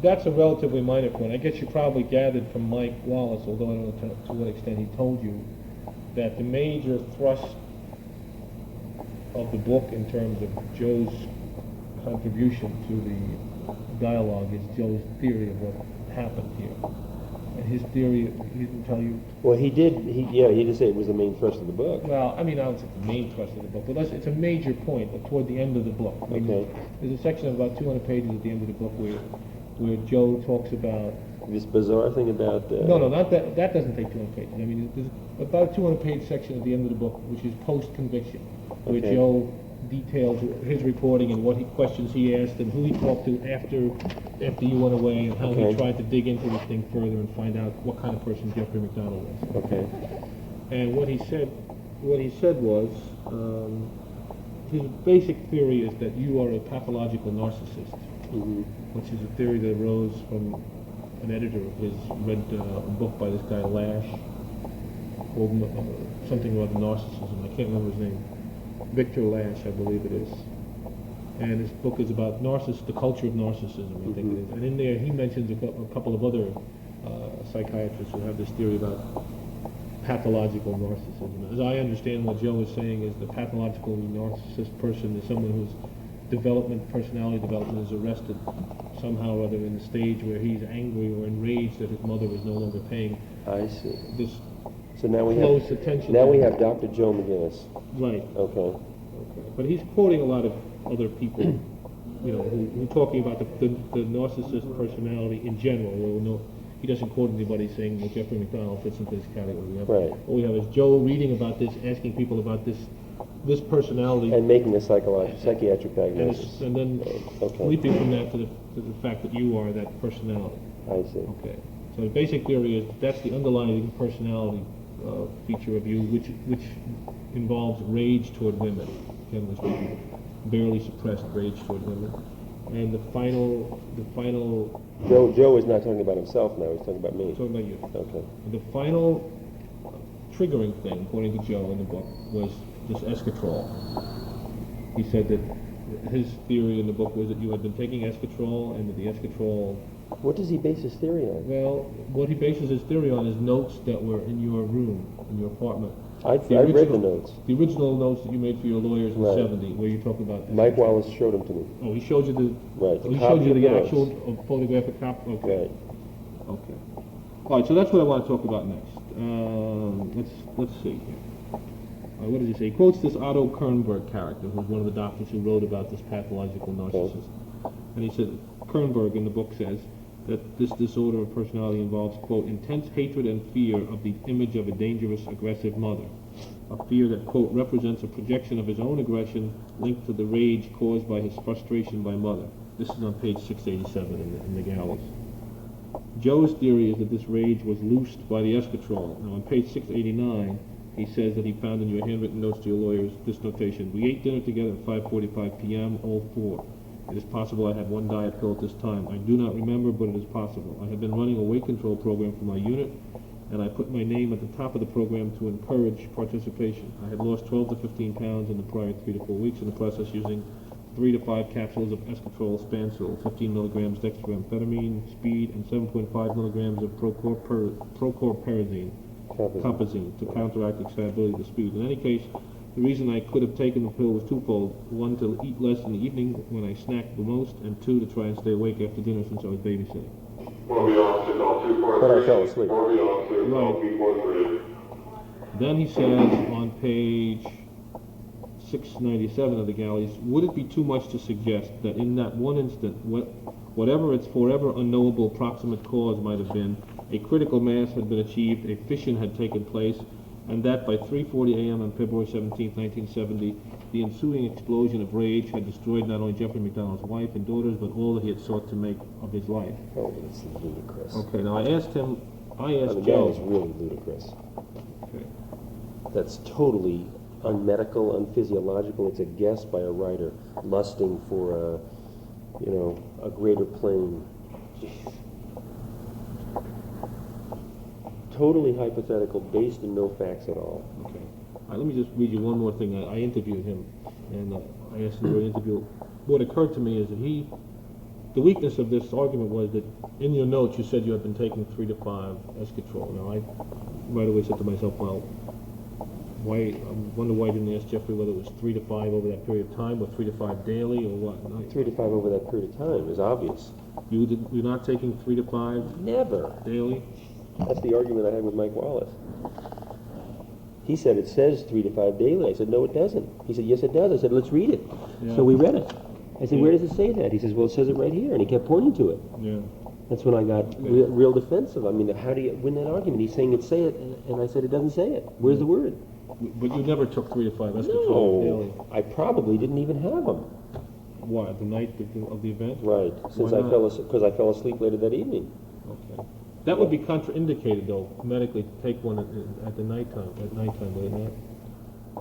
that's a relatively minor point. I guess you probably gathered from Mike Wallace, although I don't know to what extent he told you, that the major thrust of the book in terms of Joe's contribution to the dialogue is Joe's theory of what happened here. And his theory, he didn't tell you... Well, he did say it was the main thrust of the book. Well, I mean, I don't say the main thrust of the book, but it's a major point toward the end of the book. I mean, Okay. There's a section of about 200 pages at the end of the book where Joe talks about... This bizarre thing about... No, not that. That doesn't take 200 pages. I mean, there's about a 200-page section at the end of the book, which is post-conviction, where Okay. Joe details his reporting and what questions he asked and who he talked to after you went away and how Okay. he tried to dig into this thing further and find out what kind of person Jeffrey MacDonald was. Okay. And what he said was, his basic theory is that you are a pathological narcissist, Mm-hmm. which is a theory that arose from an editor of his read a book by this guy Lash, something about narcissism. I can't remember his name. Victor Lash, I believe it is. And his book is about the culture of narcissism, I think it is. And in there he mentions a couple of other psychiatrists who have this theory about pathological narcissism. As I understand what Joe is saying is the pathological narcissist person is someone whose personality development is arrested somehow or other in the stage where he's angry or enraged that his mother is no longer paying I see. this So now we close have... attention. Now to we him. have Dr. Joe McGinniss. Right. Okay. But he's quoting a lot of other people, who are talking about the narcissist personality in general. He doesn't quote anybody saying that Jeffrey MacDonald fits into this category. Right. What we have is Joe reading about this, asking people about this personality, And making a psychiatric diagnosis. and then Okay. leaping from that to the fact that you are that personality. I see. Okay. So the basic theory is that's the underlying personality feature of you, which involves rage toward women, generally speaking, barely suppressed rage toward women. And the final Joe is not talking about himself now, he's talking about me. talking about you. Okay. The final triggering thing, according to Joe in the book, was this Eskatrol. He said that his theory in the book was that you had been taking Eskatrol and that the Eskatrol... What does he base his theory on? Well, what he bases his theory on is notes that were in your room, in your apartment. I read the notes. The original notes that you made for your lawyers in Right. '70, where you talk about... Mike Wallace showed them to me. Oh, he showed you the... Right. Oh, he copy showed you of the notes. actual photographic copy? Okay. Right. Okay. All right, so that's what I want to talk about next. Let's see here. What does he say? He quotes this Otto Kernberg character, who's one of the doctors who wrote about this pathological narcissist. And he said, Kernberg in the book says that this disorder of personality involves, quote, intense hatred and fear of the image of a dangerous, aggressive mother. A fear that, quote, represents a projection of his own aggression linked to the rage caused by his frustration by mother. This is on page 687 in the galleys. Joe's theory is that this rage was loosed by the Eskatrol. Now on page 689, he says that he found in your handwritten notes to your lawyers this notation. We ate dinner together at 5:45 p.m., all four. It is possible I had one diet pill at this time. I do not remember, but it is possible. I have been running a weight control program for my unit, and I put my name at the top of the program to encourage participation. I had lost 12 to 15 pounds in the prior 3 to 4 weeks in the process using 3 to 5 capsules of Eskatrol Spansul, 15 milligrams dextroamphetamine, speed, and 7.5 milligrams of prochlorperazine, compazine, to counteract excitability to speed. In any case, the reason I could have taken the pill was twofold. One, to eat less in the evening when I snacked the most, and two, to try and stay awake after dinner since I was babysitting. But I fell asleep. Right. Then he says on page 697 of the galleys, would it be too much to suggest that in that one instant, whatever its forever unknowable proximate cause might have been, a critical mass had been achieved, a fission had taken place, and that by 3:40 a.m. on February 17, 1970, the ensuing explosion of rage had destroyed not only Jeffrey MacDonald's wife and daughters, but all that he had sought to make of his life. Oh, that's ludicrous. Okay, now I asked The guy Joe... is really ludicrous. Okay. That's totally unmedical, unphysiological. It's a guess by a writer lusting for a greater plane. Totally hypothetical, based in no facts at all. Okay. Let me just read you one more thing. I interviewed him and I asked him to do an interview. What occurred to me is that the weakness of this argument was that in your notes you said you had been taking 3 to 5 Eskatrol. Now I right away said to myself, well, I wonder why I didn't ask Jeffrey whether it was 3 to 5 over that period of time, or 3 to 5 daily, or what? 3 to 5 over that period of time is obvious. You're not taking 3 to 5 Never. daily? That's the argument I had with Mike Wallace. He said it says 3 to 5 daily. I said, no, it doesn't. He said, yes, it does. I said, let's read it. Yeah. So we read it. I said, Yeah. where does it say that? He says, well, it says it right here. And he kept pointing to it. Yeah. That's when I got real defensive. I mean, how do you win that argument? He's saying it, say it, and I said, it doesn't say it. Where's the word? But you never took 3 to 5 Eskatrol daily. No, I probably didn't even have them. Why? The night of the event? Right, since Why I not? because I fell asleep later that evening. Okay. That would be contraindicated, though, medically, to take one at nighttime, would it not?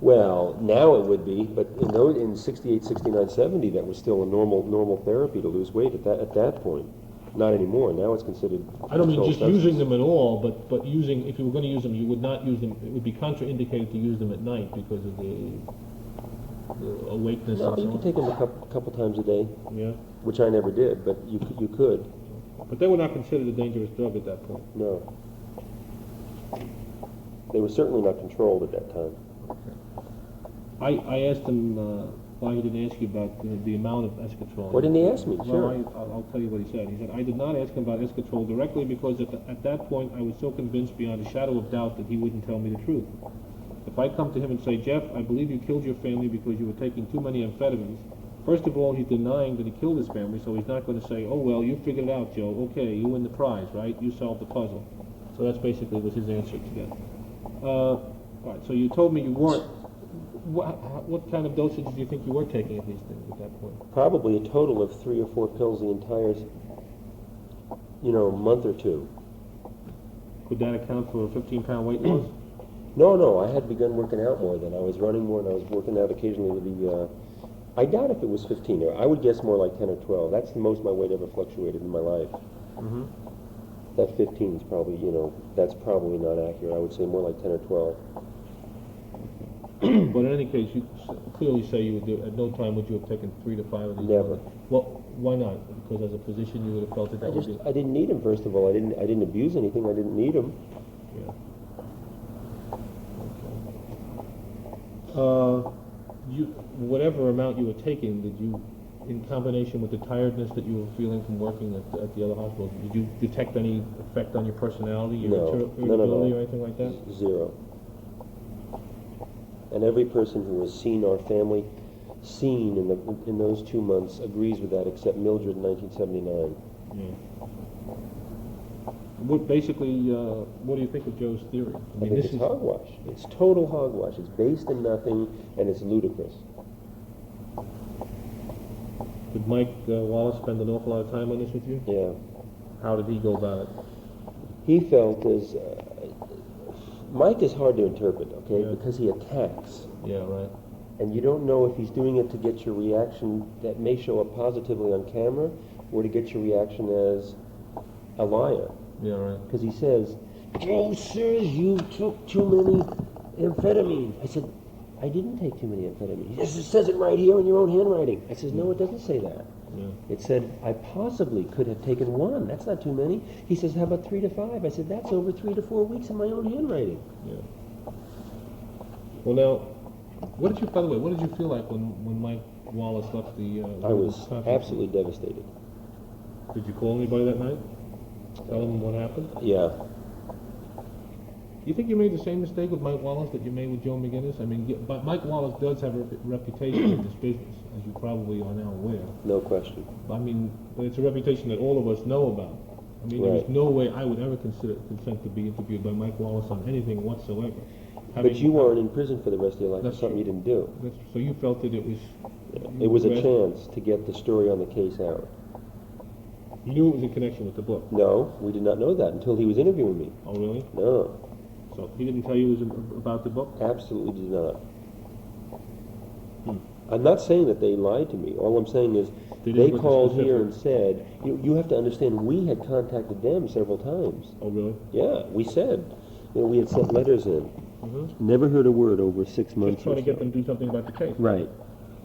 Well, now it would be, but in 68, 69, 70, that was still a normal therapy to lose weight at that point. Not anymore. Now it's considered. I don't mean just controlled using substance. them at all, but using, if you were going to use them, you would not use them, it would be contraindicated to use them at night because of the awakeness No, and so you on. could take them a couple times a day, Yeah. which I never did, but you could. But they were not considered a dangerous drug at that point. No. They were certainly not controlled at that time. I asked him why he didn't ask you about the amount of Eskatrol. Why didn't he ask me? Sure. Well, I'll tell you what he said. He said, I did not ask him about Eskatrol directly because at that point I was so convinced beyond a shadow of doubt that he wouldn't tell me the truth. If I come to him and say, Jeff, I believe you killed your family because you were taking too many amphetamines, first of all, he's denying that he killed his family, so he's not going to say, oh, well, you figured it out, Joe. Okay, you win the prize, right? You solved the puzzle. So that's basically was his answer to that. All right, so you told me you weren't. What kind of dosage do you think you were taking of these things at that point? Probably a total of 3 or 4 pills the entire, month or two. Could that account for a 15-pound weight loss? No, I had begun working out more then. I was running more and I was working out occasionally with the, I doubt if it was 15. I would guess more like 10 or 12. That's the most my weight ever fluctuated in my life. Mm-hmm. That 15 is probably, that's probably not accurate. I would say more like 10 or 12. But in any case, you clearly say you would do, at no time would you have taken 3 to 5 of these. Never. Well, why not? Because as a physician, you would have felt that would be. I didn't need them, first of all. I didn't abuse anything. I didn't need them. Yeah. Okay. Whatever amount you were taking, did you, in combination with the tiredness that you were feeling from working at the other hospital, did you detect any effect on your personality, your No, irritability, none at all. or anything like that? Zero. And every person who has seen our family in those 2 months agrees with that, except Mildred in 1979. Yeah. Basically, what do you think of Joe's theory? I think it's hogwash. It's total hogwash. It's based in nothing, and it's ludicrous. Did Mike Wallace spend an awful lot of time on this with you? Yeah. How did he go about it? He felt as... Mike is hard to interpret, okay, Yeah. because he attacks. Yeah, right. And you don't know if he's doing it to get your reaction that may show up positively on camera, or to get your reaction as a liar. Yeah, right. Because he says, Joe says you took too many amphetamines. I said, I didn't take too many amphetamines. He says, it says it right here in your own handwriting. I says, no, it doesn't say that. Yeah. It said, I possibly could have taken 1. That's not too many. He says, how about 3 to 5? I said, that's over 3 to 4 weeks in my own handwriting. Yeah. Well, now, what did you, by the way, what did you feel like when Mike Wallace left the... I was conference? absolutely devastated. Did you call anybody that night? Tell them what happened? Yeah. You think you made the same mistake with Mike Wallace that you made with Joe McGinniss? I mean, but Mike Wallace does have a reputation in this business, as you probably are now aware. No question. I mean, it's a reputation that all of us know about. I mean, Right. there's no way I would ever consent to be interviewed by Mike Wallace on anything whatsoever. But you weren't in prison for the rest of your life for That's something you didn't do. So you felt that it was... It was a chance to get the story on the case out. You knew it was in connection with the book. No, we did not know that until he was interviewing me. Oh, really? No, So he didn't tell you it was about the book? absolutely did not. I'm not saying that they lied to me. All I'm saying is They they didn't put the called specific- here and said, you have to understand, we had contacted them several times. Oh, really? Yeah, we said, we had sent letters in. Mm-hmm. Never heard a word over 6 months Just trying to or get so. them to do something about the case. Right.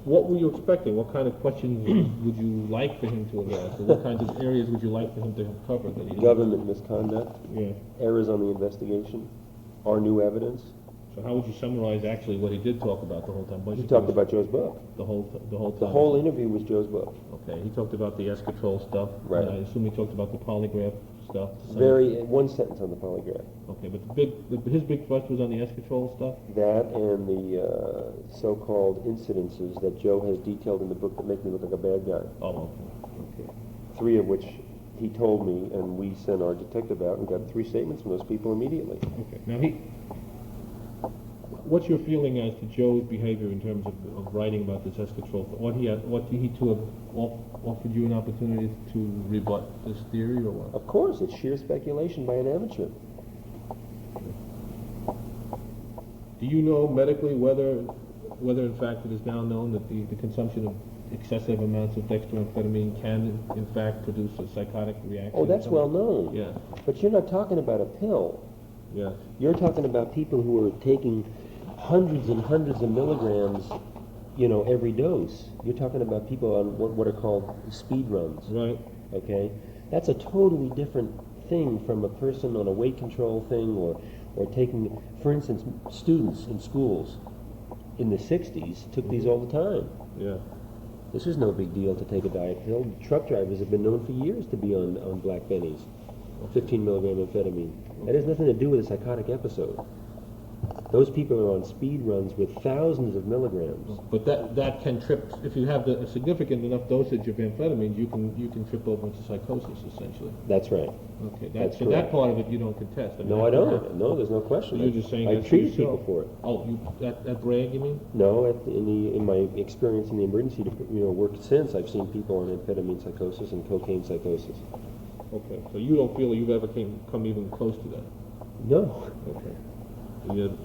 What were you expecting? What kind of questions would you like for him to have asked? Or what kinds of areas would you like for him to have covered? That he didn't? Government misconduct, Yeah. errors on the investigation, our new evidence. So how would you summarize actually what he did talk about the whole time? He talked about Joe's book. the whole time. The whole interview was Joe's book. Okay, he talked about the Eskatrol stuff. Right. And I assume he talked about the polygraph stuff. One sentence on the polygraph. Okay, but his big thrust was on the Eskatrol stuff. That and the so-called incidences that Joe has detailed in the book that make me look like a bad guy. Oh, okay. 3 of which he told me, and we sent our detective out and got 3 statements from those people immediately. Okay. Now what's your feeling as to Joe's behavior in terms of writing about this Eskatrol? What he to have offered you an opportunity to rebut this theory, or what? Of course, it's sheer speculation by an amateur. Do you know medically whether in fact it is now known that the consumption of excessive amounts of dextroamphetamine can in fact produce a psychotic reaction? Oh, that's well known. Yeah. But you're not talking about a pill. Yeah. You're talking about people who are taking hundreds and hundreds of milligrams, every dose. You're talking about people on what are called speed runs. Right. Okay? That's a totally different thing from a person on a weight control thing or taking, for instance, students in schools in the 60s took these all the time. Yeah. This is no big deal to take a diet pill. Truck drivers have been known for years to be on black bennies, 15 milligram amphetamine. That has nothing to do with a psychotic episode. Those people are on speed runs with thousands of milligrams. But that can trip, if you have a significant enough dosage of amphetamines, you can trip over into psychosis, essentially. That's right. Okay, That's so correct. that part of it you don't contest. I mean, No, I don't. No, there's no question. So you're just saying I that's treated yourself. people for it. Oh, at Bragg, you mean? No, in my experience in the emergency work since, I've seen people on amphetamine psychosis and cocaine psychosis. Okay, so you don't feel you've ever come even close to that? No. Okay.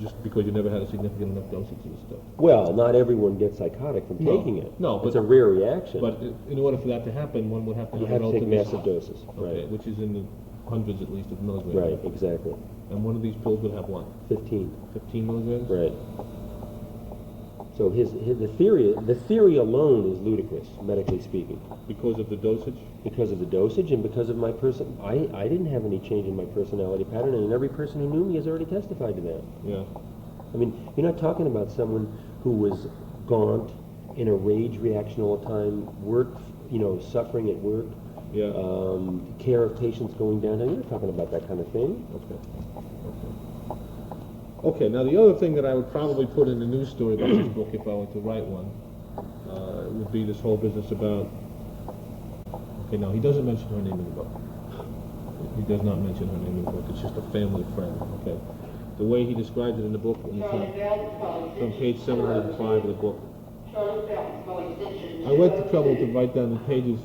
Just because you never had a significant enough dosage of the stuff. Well, not everyone gets psychotic from No. taking it. No, it's but- a rare reaction. But in order for that to happen, one would have to you have have to take relatively- massive doses. Okay, Right. which is in the hundreds at least of milligrams. Right, exactly. And one of these pills would have what? 15. 15 milligrams? Right. So the theory alone is ludicrous, medically speaking, Because of the dosage? because of the dosage and because of my person. I didn't have any change in my personality pattern, and every person who knew me has already testified to that. Yeah. I mean, you're not talking about someone who was gaunt, in a rage reaction all the time, suffering at work, Yeah. care of patients going down. You're not talking about that kind of thing. Okay, now the other thing that I would probably put in the news story about this book, if I were to write one, would be this whole business about... Okay, no, he doesn't mention her name in the book. He does not mention her name in the book. It's just a family friend, okay? The way he described it in the book, from page 705 of the book. I went to trouble to write down the pages,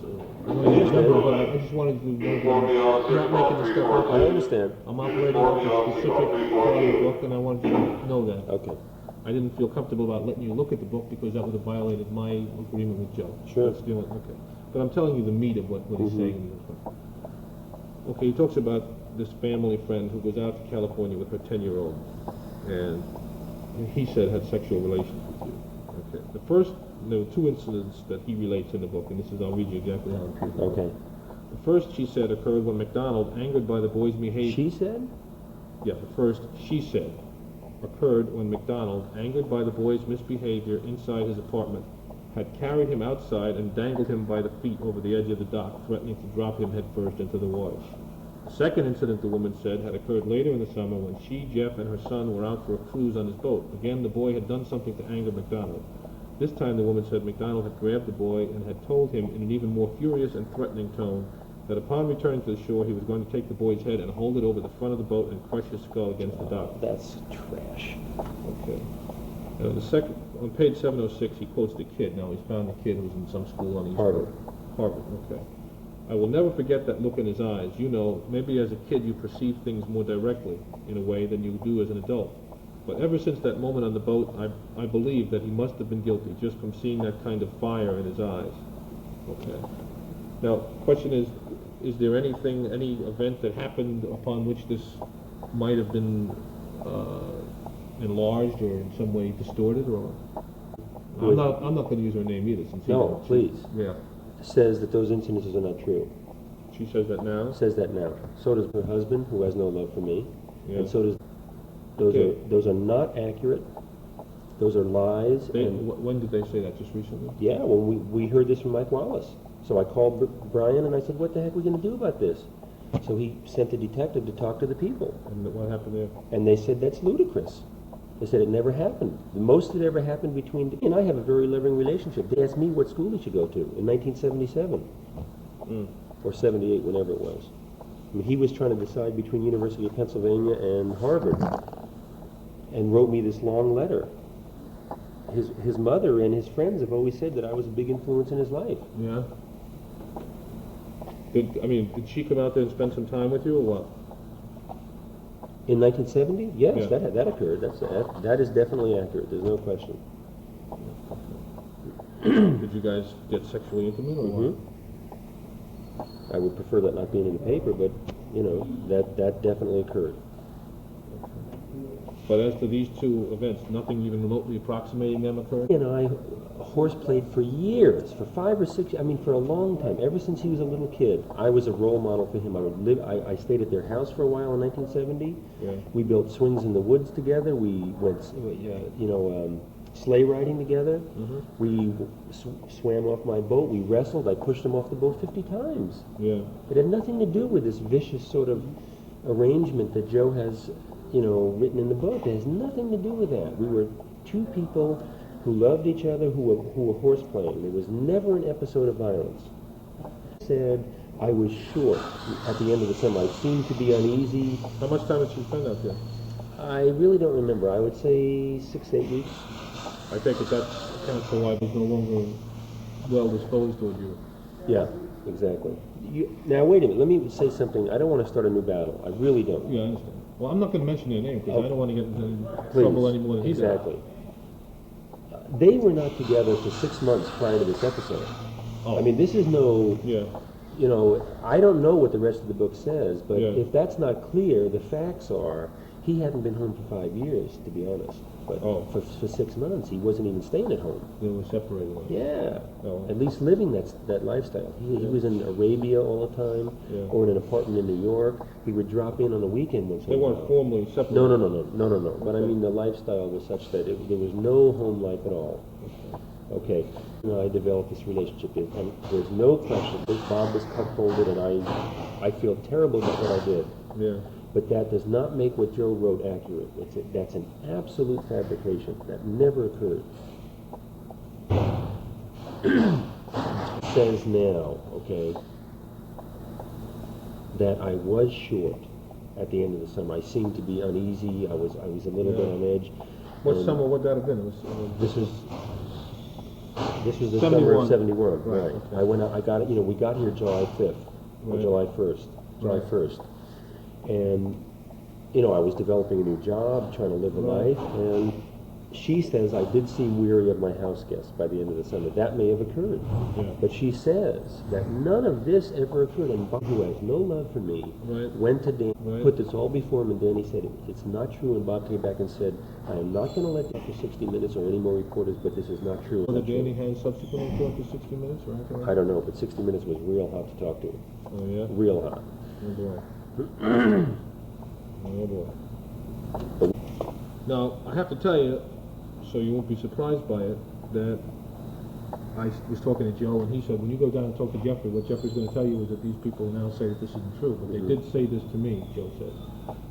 but I just wanted to know that I'm not making this stuff up. I understand. I'm operating off a specific part of the book, and I wanted you to know that. Okay. I didn't feel comfortable about letting you look at the book because that would have violated my agreement with Joe. Sure. That's the only, okay. But I'm telling you the meat of what he's saying in this one. Okay, he talks about this family friend who goes out to California with her 10-year-old, and he said had sexual relations with you. Okay. There were 2 incidents that he relates in the book, and this is, I'll read you exactly how it appears. Okay. The first, she said, occurred when MacDonald, angered by the boy's behavior... She said? Yeah, the first, she said, occurred when MacDonald, angered by the boy's misbehavior inside his apartment, had carried him outside and dangled him by the feet over the edge of the dock, threatening to drop him headfirst into the water. The second incident, the woman said, had occurred later in the summer when she, Jeff, and her son were out for a cruise on his boat. Again, the boy had done something to anger MacDonald. This time, the woman said MacDonald had grabbed the boy and had told him in an even more furious and threatening tone that upon returning to the shore, he was going to take the boy's head and hold it over the front of the boat and crush his skull against the dock. That's trash. Okay. And on page 706, he quotes the kid. Now, he's found the kid who's in some school on East Harvard. Harvard, okay. I will never forget that look in his eyes. You know, maybe as a kid you perceive things more directly, in a way, than you do as an adult. But ever since that moment on the boat, I believe that he must have been guilty, just from seeing that kind of fire in his eyes. Okay. Now, question is there any event that happened upon which this might have been enlarged or in some way distorted, or? I'm not going to use her name either, since No, please. Yeah. Says that those incidences are not true. She says that now? Says that now. So does her husband, who has no love for me. Yeah. And so does... Okay. Those are not accurate. Those are lies. When did they say that? Just recently? Yeah, when we heard this from Mike Wallace. So I called Brian and I said, what the heck are we going to do about this? So he sent a detective to talk to the people. And what happened there? And they said, that's ludicrous. They said it never happened. The most that ever happened between... Danny and I have a very loving relationship. They asked me what school he should go to in 1977. Or 78, whenever it was. I mean, he was trying to decide between University of Pennsylvania and Harvard. And wrote me this long letter. His mother and his friends have always said that I was a big influence in his life. Yeah. Did she come out there and spend some time with you, or what? In 1970? Yes, Yeah. that occurred. That is definitely accurate. There's no question. Did you guys get sexually intimate, or what? I would prefer that not being in the paper, but, you know, that definitely occurred. But as to these two events, nothing even remotely approximating them occurred? And I horseplayed for years, for 5 or 6, for a long time, ever since he was a little kid. I was a role model for him. I stayed at their house for a while in 1970. Yeah. We built swings in the woods together. We went, sleigh riding together. We swam off my boat. We wrestled. I pushed him off the boat 50 times. Yeah. It had nothing to do with this vicious sort of arrangement that Joe has, written in the book. It has nothing to do with that. We were two people who loved each other, who were horseplaying. There was never an episode of violence. I said I was short at the end of the summer. I seemed to be uneasy. How much time did she spend out there? I really don't remember. I would say 6 to 8 weeks. I take it that accounts for why he's no longer well disposed toward you. Yeah, exactly. Now, wait a minute. Let me say something. I don't want to start a new battle. I really don't. Yeah, I understand. Well, I'm not going to mention their name because I don't want to get into Please. trouble any more than he does. Exactly. They were not together for 6 months prior to this episode. Oh. I mean, this is no... Yeah. I don't know what the rest of the book says, but Yeah. if that's not clear, the facts are he hadn't been home for 5 years, to be honest. But for 6 months, he wasn't even staying at home. They were separated. Yeah. Oh. At least living that lifestyle. He was in Arabia all the time, Yeah. or in an apartment in New York. He would drop in on the weekend once in They a weren't while. formally separated. No. But I mean, the lifestyle was such that there was no home life at all. Okay. I developed this relationship, and there's no question that Bob was cuckolded, and I feel terrible about what I did. Yeah. But that does not make what Joe wrote accurate. That's an absolute fabrication. That never occurred. It says now, okay, that I was short at the end of the summer. I seemed to be uneasy. I was a little bit on edge. What And summer would that have been? This was the summer of 71. '71. Right, Right. okay. I went out. I got it. We got here July 5th or Right. July 1st. July Right. 1st. And, I was developing a new job, trying to live a Right. life, and she says I did seem weary of my house guests by the end of the summer. That may have occurred. Yeah. But she says that none of this ever occurred, and Bob, who has no love for me, Right. went to Dan, Right. put this all before him, and Danny said, it's not true, and Bob came back and said, I am not going to let after 60 Minutes or any more reporters, but this is not true. It's Whether not true." Danny had subsequently talked to 60 Minutes or anything like that? I don't know, but 60 Minutes was real hot to talk to. Oh, yeah? Real hot. Oh, boy. Oh, boy. Now, I have to tell you, so you won't be surprised by it, that I was talking to Joe, and he said, when you go down and talk to Jeffrey, what Jeffrey's going to tell you is that these people now say that this isn't true, but they did say this to me, Joe said.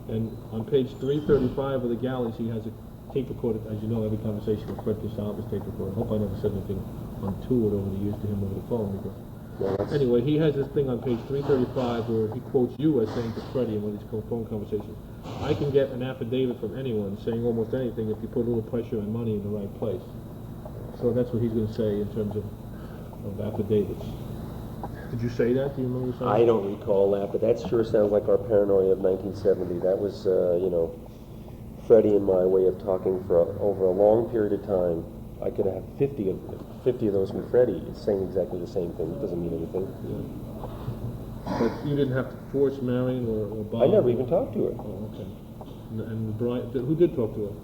And on page 335 of the galleys, he has a tape recorder. As you know, every conversation with Fred Casal was tape recorded. I hope I never said anything untoward over the years to him over the phone. Because anyway, he has this thing on page 335 where he quotes you as saying to Freddie in one of these phone conversations, I can get an affidavit from anyone saying almost anything if you put a little pressure and money in the right place. So that's what he's going to say in terms of affidavits. Did you say that? Do you remember saying I don't recall that, but that sure sounds like our paranoia of 1970. That was, Freddie and my way of talking for over a long period of time. I could have 50 of those from Freddie saying exactly the same thing. It doesn't mean anything. Yeah. But you didn't have to force Marion or Bob? I never even talked to her. Oh, okay. And Brian, who did talk to her?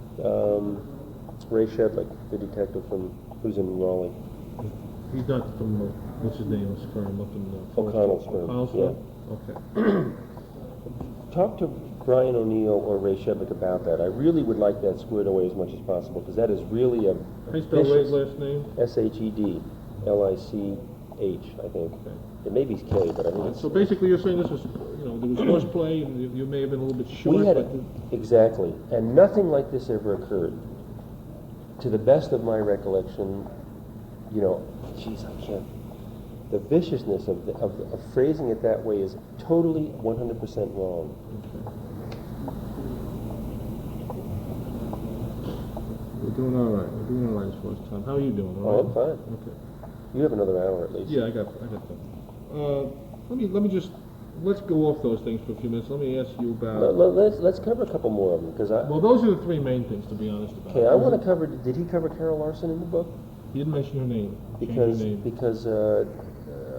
Ray Shedlick, the detective from who's in Raleigh. He's not from, what's his name, his firm up in... O'Connell's firm, O'Connell's yeah. firm? Okay. Talk to Brian O'Neill or Ray Shebek about that. I really would like that squared away as much as possible, because that is really a How do you spell Ray's last name? Shedlich, I think. Okay. It may be K, but I think it's... So basically you're saying this was, there was horseplay, and you may have been a little bit short, We had but... exactly, and nothing like this ever occurred. To the best of my recollection, geez, I can't. The viciousness of phrasing it that way is totally 100% wrong. We're doing all right. We're doing all right as far as time. How are you doing? All Oh, right? I'm fine. Okay. You have another hour at least. Yeah, I got that. Let's go off those things for a few minutes. Let me ask you about... Let's cover a couple more of them, because Well, those are the three main things, to be honest about. Okay, I want to cover. Did he cover Carol Larson in the book? He didn't mention her name. Change her Because name.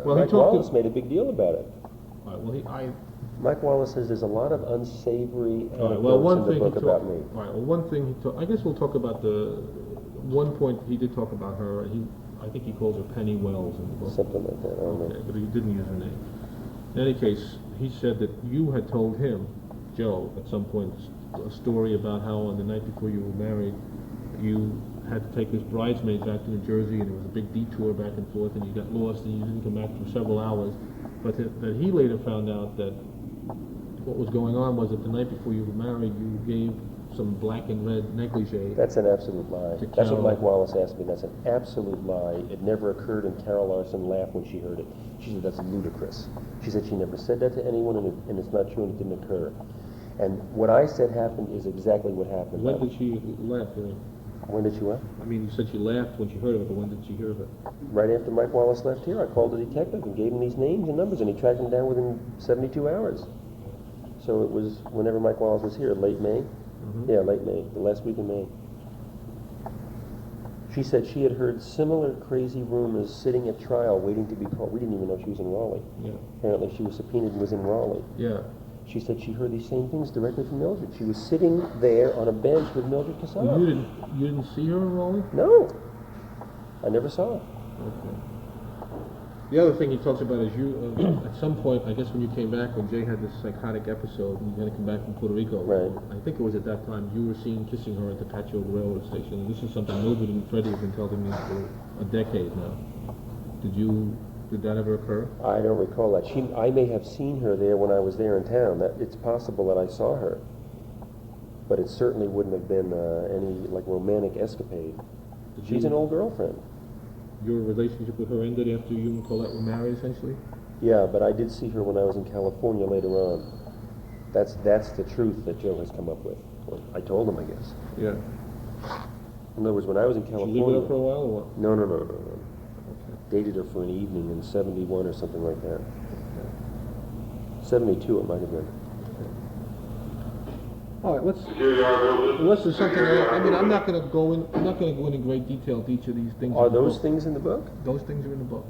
Well, Mike Wallace made a big deal about it. All right, well, Mike Wallace says there's a lot of unsavory all right, well, anecdotes in the book about me. All right, well, one thing he talked... I guess we'll talk about one point he did talk about her. I think he calls her Penny Wells in the book. Something like that, I don't know. Okay, but he didn't use her name. In any case, he said that you had told him, Joe, at some point, a story about how on the night before you were married, you had to take his bridesmaids back to New Jersey, and it was a big detour back and forth, and you got lost, and you didn't come back for several hours. But that he later found out that what was going on was that the night before you were married, you gave some black and red negligee. That's an absolute lie. To That's what Carol. Mike Wallace asked me. That's an absolute lie. It never occurred, and Carol Larson laughed when she heard it. She said, that's ludicrous. She said she never said that to anyone, and it's not true, and it didn't occur. And what I said happened is exactly what happened. When did she laugh? When did she what? I mean, you said she laughed when she heard of it, but when did she hear of it? Right after Mike Wallace left here, I called the detective and gave him these names and numbers, and he tracked them down within 72 hours. So it was whenever Mike Wallace was here, late May. Mm-hmm. Yeah, late May, the last week of May. She said she had heard similar crazy rumors sitting at trial waiting to be called. We didn't even know she was in Raleigh. Yeah. Apparently she was subpoenaed and was in Raleigh. Yeah. She said she heard these same things directly from Mildred. She was sitting there on a bench with Mildred Casado. You didn't see her in Raleigh? No. I never saw her. Okay. The other thing he talks about is you, at some point, I guess when you came back, when Jay had this psychotic episode, and you had to come back from Puerto Rico. Right. I think it was at that time you were seen kissing her at the Patchogue Railroad Station. And this is something Mildred and Freddie have been telling me for a decade now. Did that ever occur? I don't recall that. I may have seen her there when I was there in town. It's possible that I saw her, but it certainly wouldn't have been any romantic escapade. She's an old girlfriend. Your relationship with her ended after you and Colette were married, essentially? Yeah, but I did see her when I was in California later on. That's the truth that Joe has come up with. Well, I told him, I guess. Yeah. In other words, when I was in Did you California... live with her for a while, or what? No. Okay. Dated her for an evening in 71 or something like that. 72 it might have been. All right, unless there's something else. I mean, I'm not going to go in great detail to each of these things. Are those things in the book? Those things are in the book.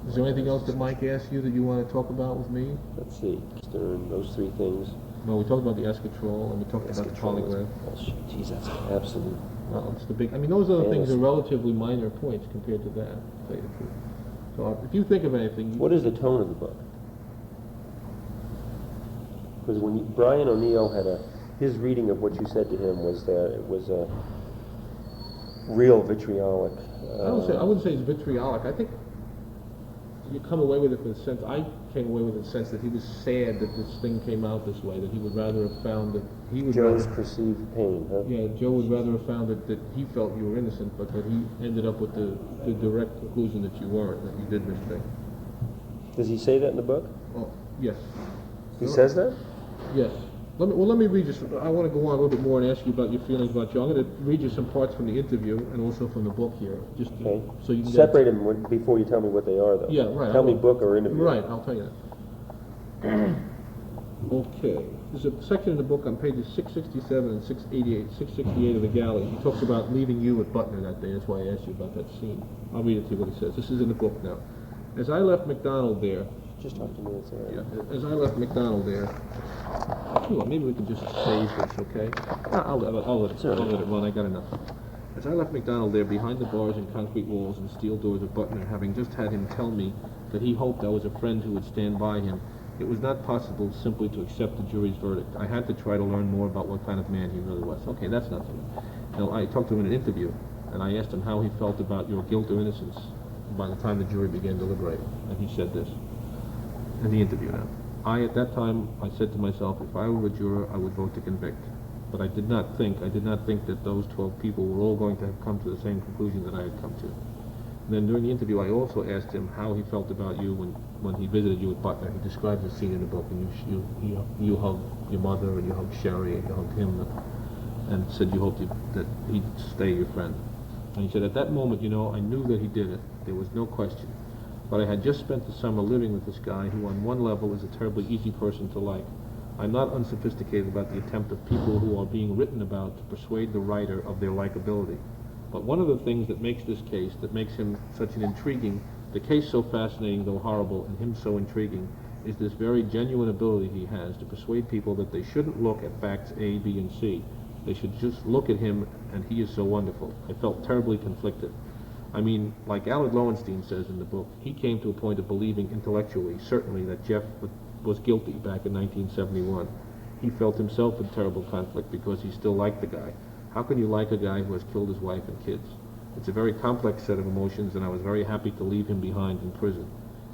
Is there anything else that Mike asked you that you want to talk about with me? Let's see. Those three things. Well, we talked about the Eskatrol, and we talked about the polygraph. Bullshit. Geez, that's absolute. Well, it's the big. I mean, those other things are relatively minor points compared to that, to tell you the truth. So if you think of anything... What is the tone of the book? Because when Brian O'Neill had his reading of what you said to him was that it was a real vitriolic. I wouldn't say it's vitriolic. I think you come away with it in the sense, I came away with it in the sense that he was sad that this thing came out this way, that he would rather have found that he would Joe's rather, perceived pain, huh? yeah, Joe would rather have found that he felt you were innocent, but that he ended up with the direct conclusion that you weren't, that you did this thing. Does he say that in the book? Oh, yes. He says that? Yes. Let me read you some. I want to go on a little bit more and ask you about your feelings about Joe. I'm going to read you some parts from the interview and also from the book here, just to, Okay. so you can Separate them before you tell me what they are, though. Yeah, right. Tell me book or interview. Right, I'll tell you that. Okay. There's a section in the book on pages 667 and 668 of the galley. He talks about leaving you at Butner that day. That's why I asked you about that scene. I'll read it to you what he says. This is in the book now. As I left MacDonald there... Just talk to me. It's all right. Yeah, as I left MacDonald there... Well, maybe we can just save this, okay? I'll let it run. I got enough. As I left MacDonald there behind the bars and concrete walls and steel doors of Butner, having just had him tell me that he hoped I was a friend who would stand by him, it was not possible simply to accept the jury's verdict. I had to try to learn more about what kind of man he really was. Okay, that's nothing. Now, I talked to him in an interview, and I asked him how he felt about your guilt or innocence by the time the jury began deliberating. And he said this in the interview now. At that time, I said to myself, if I were a juror, I would vote to convict. But I did not think that those 12 people were all going to have come to the same conclusion that I had come to. And then during the interview, I also asked him how he felt about you when he visited you at Butner. He describes the scene in the book, and you hugged your mother, and you hugged Sherry, and you hugged him, and said you hoped that he'd stay your friend. And he said, at that moment, I knew that he did it. There was no question. But I had just spent the summer living with this guy who on one level is a terribly easy person to like. I'm not unsophisticated about the attempt of people who are being written about to persuade the writer of their likability. But one of the things that makes this case, that makes him such an intriguing, the case so fascinating though horrible, and him so intriguing, is this very genuine ability he has to persuade people that they shouldn't look at facts A, B, and C. They should just look at him, and he is so wonderful. I felt terribly conflicted. I mean, like Alec Lowenstein says in the book, he came to a point of believing intellectually, certainly, that Jeff was guilty back in 1971. He felt himself in terrible conflict because he still liked the guy. How can you like a guy who has killed his wife and kids? It's a very complex set of emotions, and I was very happy to leave him behind in prison.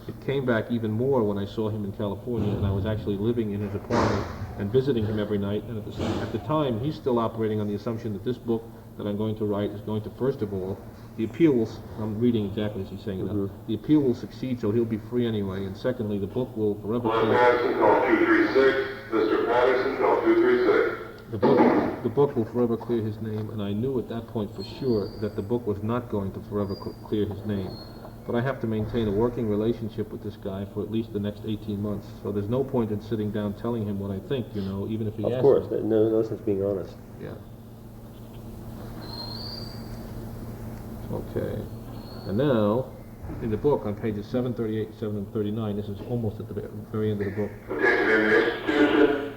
It came back even more when I saw him in California, and I was actually living in his apartment and visiting him every night. And at the time, he's still operating on the assumption that this book that I'm going to write is going to, first of all, the appeal will, I'm reading exactly as he's saying it now, the appeal will succeed, so he'll be free anyway, and secondly, the book will forever Mr. clear... Patterson, call 236. Mr. Patterson, call 236. The book will forever clear his name, and I knew at that point for sure that the book was not going to forever clear his name. But I have to maintain a working relationship with this guy for at least the next 18 months, so there's no point in sitting down telling him what I think, even if he asks me. Of course, no sense being honest. Yeah. Okay. And now, in the book, on pages 738, 739, this is almost at the very end of the book. Attention in the institution,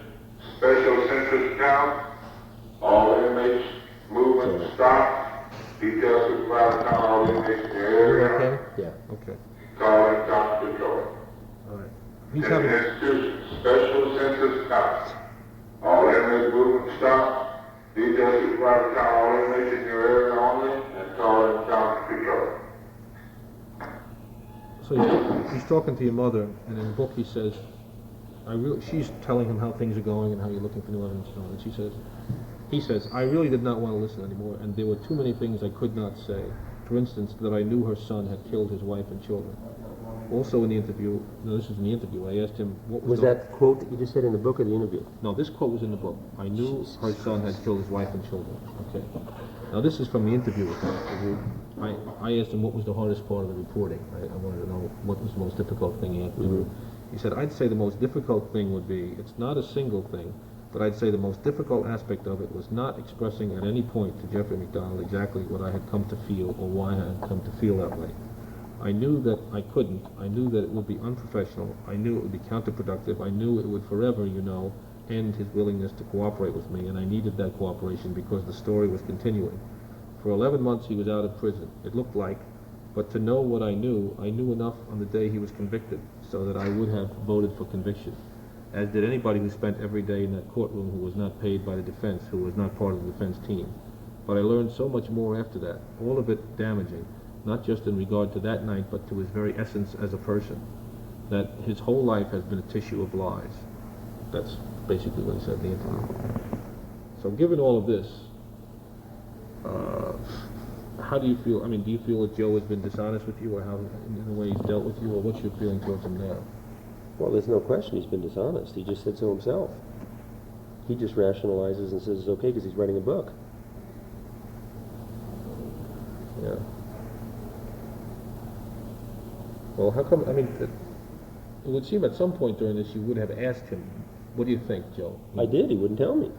special census count, all inmates, movement stop, details supervisor count all inmates in the area, Okay? Yeah. Okay. calling top control. All right. He's In the having... institution, special census count, all inmates, movement stop, details supervisor count all inmates in your area only, and calling top control. So he's talking to your mother, and in the book he says, she's telling him how things are going and how you're looking for new evidence and all that. He says, I really did not want to listen anymore, and there were too many things I could not say. For instance, that I knew her son had killed his wife and children. Also in the interview, this is in the interview, I asked him what was that quote that you just said in the book or the interview? No, this quote was in the book. I knew her son had killed his wife and children. Okay. Now this is from the interview with him. I asked him what was the hardest part of the reporting. I wanted to know what was the most difficult thing he had to do. He said, I'd say the most difficult thing would be, it's not a single thing, but I'd say the most difficult aspect of it was not expressing at any point to Jeffrey MacDonald exactly what I had come to feel or why I had come to feel that way. I knew that I couldn't. I knew that it would be unprofessional. I knew it would be counterproductive. I knew it would forever, end his willingness to cooperate with me, and I needed that cooperation because the story was continuing. For 11 months he was out of prison, it looked like, but to know what I knew enough on the day he was convicted so that I would have voted for conviction, as did anybody who spent every day in that courtroom who was not paid by the defense, who was not part of the defense team. But I learned so much more after that, all of it damaging, not just in regard to that night, but to his very essence as a person, that his whole life has been a tissue of lies. That's basically what he said in the interview. So given all of this, how do you feel? I mean, do you feel that Joe has been dishonest with you, or how, in the way he's dealt with you, or what's your feeling towards him now? Well, there's no question he's been dishonest. He just said so himself. He just rationalizes and says it's okay because he's writing a book. Yeah. Well, how come, I mean, it would seem at some point during this you would have asked him, what do you think, Joe? I did. He wouldn't tell me.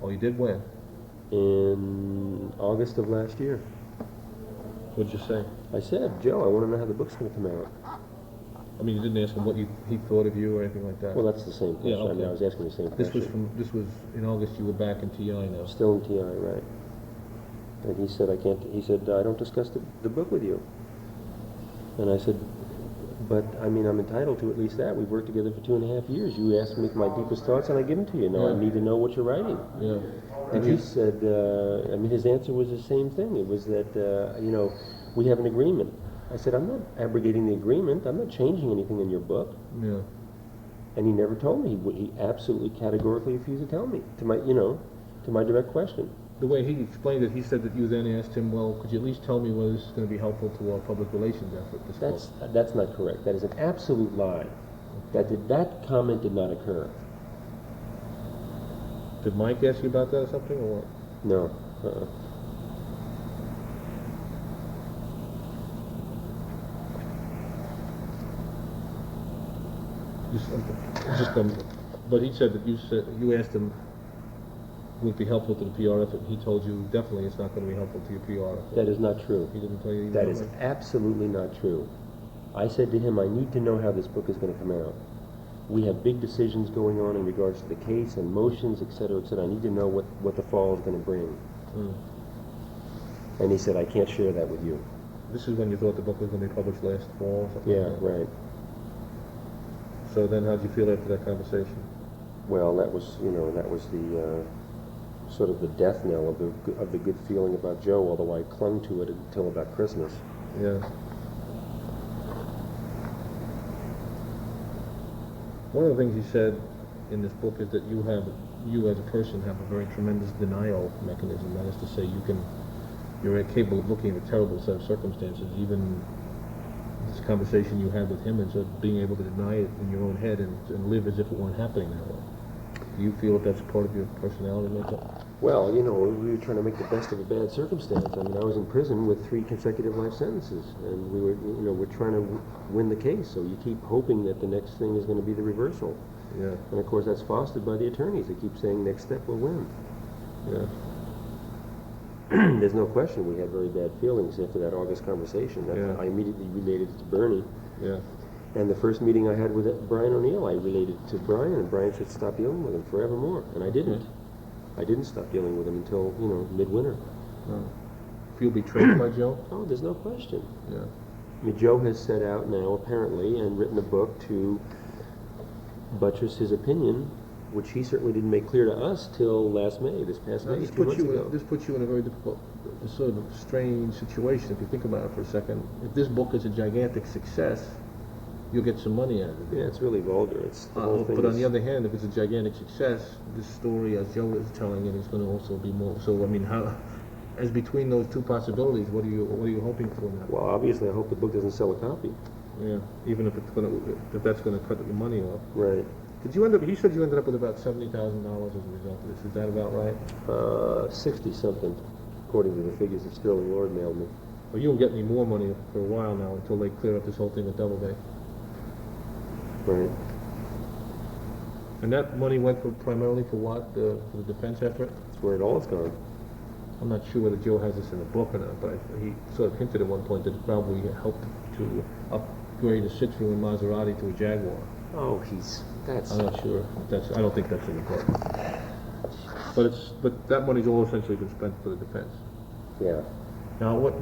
Oh, you did when? In August of last year. What'd you say? I said, Joe, I want to know how the book's going to come out. I mean, you didn't ask him what he thought of you or anything like that? Well, that's the same question. Yeah, okay. I mean, I was asking the same question. This was in August, you were back in TI now. Still in TI, right. And he said, I don't discuss the book with you. And I said, but, I mean, I'm entitled to at least that. We've worked together for 2.5 years. You asked me my deepest thoughts, and I give them to you. Now I need to know what you're writing. Yeah. And he said, I mean, his answer was the same thing. It was that, we have an agreement. I said, I'm not abrogating the agreement. I'm not changing anything in your book. Yeah. And he never told me. He absolutely categorically refused to tell me, to my direct question. The way he explained it, he said that you then asked him, well, could you at least tell me whether this is going to be helpful to our public relations effort? That's not correct. That is an absolute lie. That comment did not occur. Did Mike ask you about that or something, or what? No. But he said that you asked him, would it be helpful to the PR effort? He told you definitely it's not going to be helpful to your PR effort. That is not true. He didn't tell you that is absolutely not true. I said to him, I need to know how this book is going to come out. We have big decisions going on in regards to the case and motions, et cetera, et cetera. I need to know what the fall is going to bring. And he said, I can't share that with you. This is when you thought the book was going to be published last fall? Or something Yeah, like that. right. So then how did you feel after that conversation? Well, that was the sort of the death knell of the good feeling about Joe, although I clung to it until about Christmas. Yeah. One of the things he said in this book is that you as a person have a very tremendous denial mechanism. That is to say, you're capable of looking at a terrible set of circumstances, even this conversation you had with him, and so being able to deny it in your own head and live as if it weren't happening that way. Do you feel that that's part of your personality makeup? Well, we were trying to make the best of a bad circumstance. I mean, I was in prison with 3 consecutive life sentences, and we're trying to win the case. So you keep hoping that the next thing is going to be the reversal. Yeah. And of course, that's fostered by the attorneys. They keep saying next step will win. Yeah. There's no question we had very bad feelings after that August conversation. Yeah. I immediately related it to Bernie. Yeah. And the first meeting I had with Brian O'Neill, I related to Brian, and Brian said stop dealing with him forevermore. And I didn't. I didn't stop dealing with him until, midwinter. Feel betrayed by Joe? Oh, there's no question. Yeah. I mean, Joe has set out now, apparently, and written a book to buttress his opinion, which he certainly didn't make clear to us till last May, this past May, 2 months ago. This puts you in a very difficult, sort of strange situation if you think about it for a second. If this book is a gigantic success, you'll get some money out of it. Yeah, it's really vulgar. It's the whole thing. But on the other hand, if it's a gigantic success, this story, as Joe is telling it, is going to also be more. So, I mean, as between those two possibilities, what are you hoping for now? Well, obviously, I hope the book doesn't sell a copy. Yeah, even if that's going to cut your money off. Right. Did you end up? He said you ended up with about $70,000 as a result of this. Is that about right? 60 something, according to the figures that Sterling Lord mailed me. Well, you won't get any more money for a while now until they clear up this whole thing with Doubleday. Right. And that money went primarily for what? For the defense effort? That's where it all has gone. I'm not sure whether Joe has this in the book or not, but he sort of hinted at one point that it probably helped to upgrade a Citroen Maserati to a Jaguar. Oh, that's... I'm not sure. I don't think that's in the book. But that money's all essentially been spent for the defense. Yeah. Now,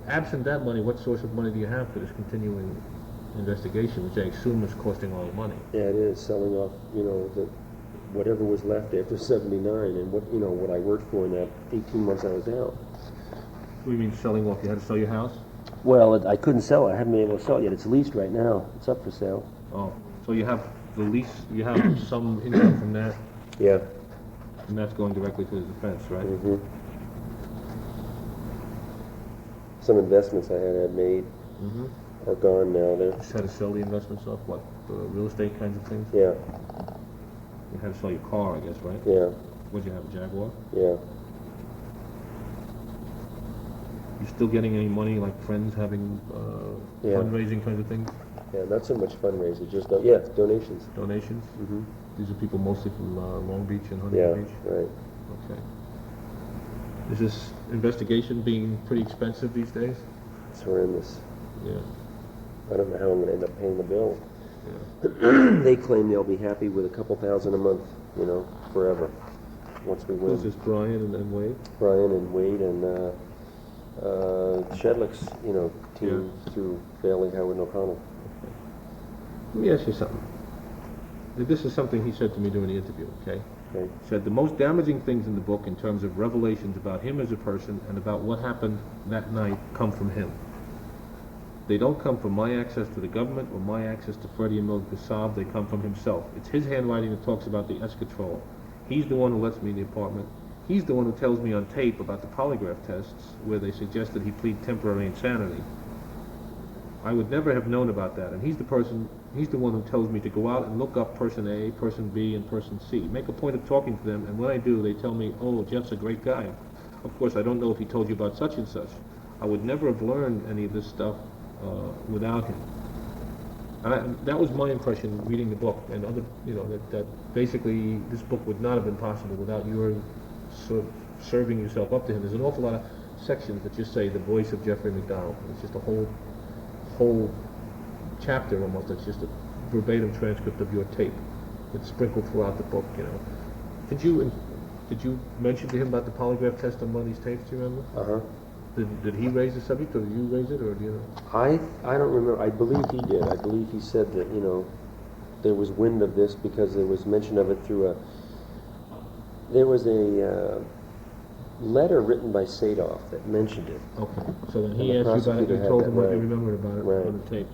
absent that money, what source of money do you have for this continuing investigation, which I assume is costing all the money? Yeah, it is selling off, whatever was left after 79, and what I worked for in that 18 months I was out. What do you mean selling off? You had to sell your house? Well, I couldn't sell it. I haven't been able to sell it yet. It's leased right now. It's up for sale. Oh, so you have the lease, you have some income from that, Yeah. and that's going directly to the defense, right? Mm-hmm. Some investments I had made are gone now. They're... Just had to sell the investments off, what, real estate kinds of things? Yeah. You had to sell your car, I guess, right? Yeah. What'd you have, a Jaguar? Yeah. You still getting any money, like friends having Yeah. fundraising kinds of things? Yeah, not so much fundraising, just, donations. Donations? Mm-hmm. These are people mostly from Long Beach and Yeah, Huntington Beach? right. Okay. Is this investigation being pretty expensive these days? It's horrendous. Yeah. I don't know how I'm going to end up paying the bill. Yeah. They claim they'll be happy with a couple thousand a month, forever. once we Who's win. this, Brian and Wade? Brian and Wade and Shedlick's, team through Bailey, Howard, and O'Connell. Let me ask you something. This is something he said to me during the interview, okay? Okay. He said the most damaging things in the book in terms of revelations about him as a person and about what happened that night come from him. They don't come from my access to the government or my access to Freddie and Mildred Saab. They come from himself. It's his handwriting that talks about the Eskatrol. He's the one who lets me in the apartment. He's the one who tells me on tape about the polygraph tests where they suggested he plead temporary insanity. I would never have known about that, and he's the one who tells me to go out and look up person A, person B, and person C. Make a point of talking to them, and when I do, they tell me, oh, Jeff's a great guy. Of course, I don't know if he told you about such and such. I would never have learned any of this stuff without him. And that was my impression reading the book, and other, that basically this book would not have been possible without your sort of serving yourself up to him. There's an awful lot of sections that just say the voice of Jeffrey MacDonald. It's just a whole chapter almost. It's just a verbatim transcript of your tape. It's sprinkled throughout the book. Did you mention to him about the polygraph test on one of these tapes? Do you remember? Uh-huh. Did he raise the subject, or did you raise it, or do you know? I don't remember. I believe he did. I believe he said that, there was wind of this because there was mention of it through there was a letter written by Sadoff that mentioned it. Okay, so then he And the asked you about it, you prosecutor told had him that what you right. remembered about it Right. on the tape.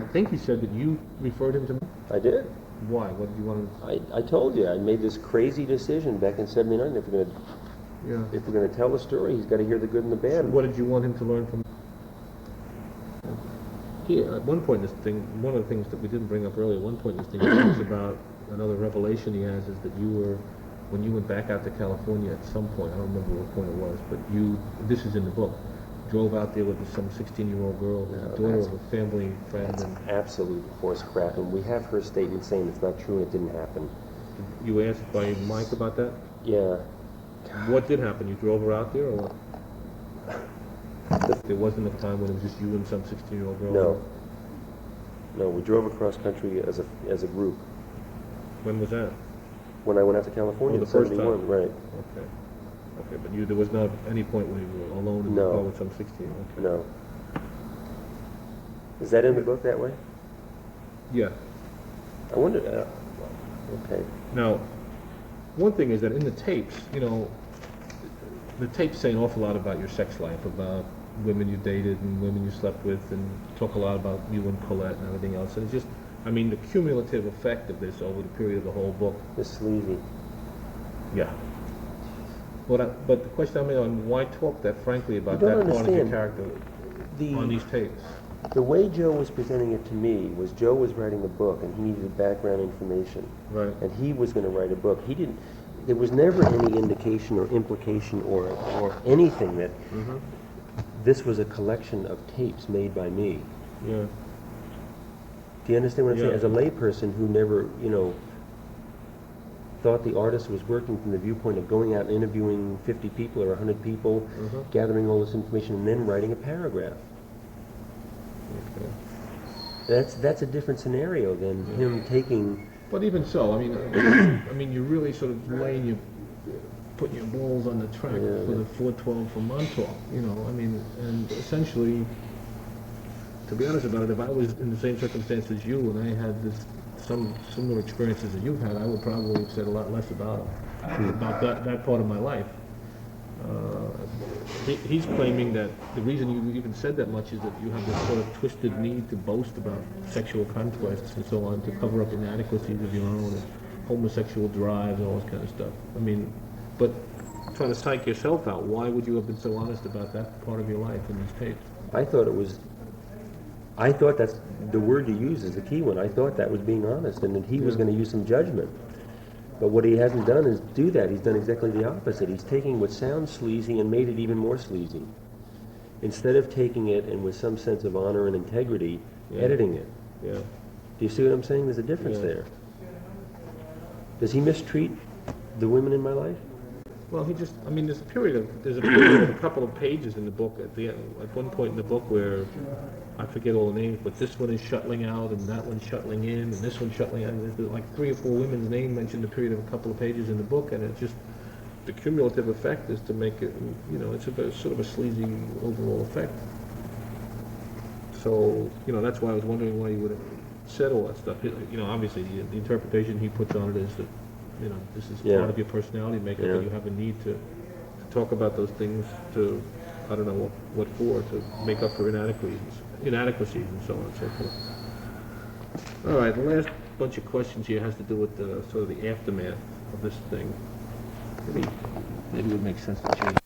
I think he said that you referred him to me. I did. Why? What did you want to... I told you, I made this crazy decision back in '79. If we're going to tell the story, he's got to hear the good and the bad. What did you want him to learn from... At one point in this thing, one of the things that we didn't bring up earlier, at one point in this thing, he talks about another revelation he has is that you were, when you went back out to California at some point, I don't remember what point it was, but this is in the book, drove out there with some 16-year-old girl, who's the daughter of a family friend. And Absolute horse crap, and we have her statement saying it's not true and it didn't happen. you asked by Mike about that? Yeah. What did happen? You drove her out there, or what? There wasn't a time when it was just you and some 16-year-old girl? No. No, we drove across country as a group. When was that? When I went out to California Oh, in the first '71, time. right. Okay. Okay, but there was not any point when you were alone in the No. car with some 16? Okay. No. Is that in the book that way? Yeah. I wonder, okay. Now, one thing is that in the tapes, the tapes say an awful lot about your sex life, about women you dated and women you slept with, and talk a lot about you and Colette and everything else. And it's just, the cumulative effect of this over the period of the whole book. It's sleazy. Yeah. But the question I mean, why talk that frankly about You that don't part of your understand. character on these tapes? The way Joe was presenting it to me was Joe was writing a book and he needed background information. Right. And he was going to write a book. There was never any indication or implication or anything that this was a collection of tapes made by me. Yeah. Do you understand what I'm saying? Yeah. As a layperson who never, thought the artist was working from the viewpoint of going out and interviewing 50 people or 100 people, gathering all this information, and then writing a paragraph. Okay. That's a different scenario than him taking... But even so, you're really sort of putting your balls on the track for the 412 from Montauk, and essentially, to be honest about it, if I was in the same circumstance as you and I had some similar experiences that you've had, I would probably have said a lot less about that part of my life. He's claiming that the reason you even said that much is that you have this sort of twisted need to boast about sexual conquests and so on to cover up inadequacies of your own and homosexual drives and all this kind of stuff. But trying to psych yourself out, why would you have been so honest about that part of your life in these tapes? I thought that's the word you use is the key one. I thought that was being honest and that he was going to use some judgment. But what he hasn't done is do that. He's done exactly the opposite. He's taking what sounds sleazy and made it even more sleazy. Instead of taking it and with some sense of honor and integrity, editing it. Yeah. Do you see what I'm saying? There's a difference there. Does he mistreat the women in my life? Well, I mean, there's a period of a couple of pages in the book at one point in the book where, I forget all the names, but this one is shuttling out, and that one's shuttling in, and this one's shuttling out, and there's like 3 or 4 women's names mentioned in a period of a couple of pages in the book, and it's just, the cumulative effect is to make it, it's sort of a sleazy overall effect. So, that's why I was wondering why you would have said all that stuff. Obviously, the interpretation he puts on it is that, this is Yeah. part of your personality makeup, Yeah. and you have a need to talk about those things to, I don't know what for, to make up for inadequacies and so on and so forth. All right, the last bunch of questions here has to do with the sort of the aftermath of this thing. Maybe it would make sense to change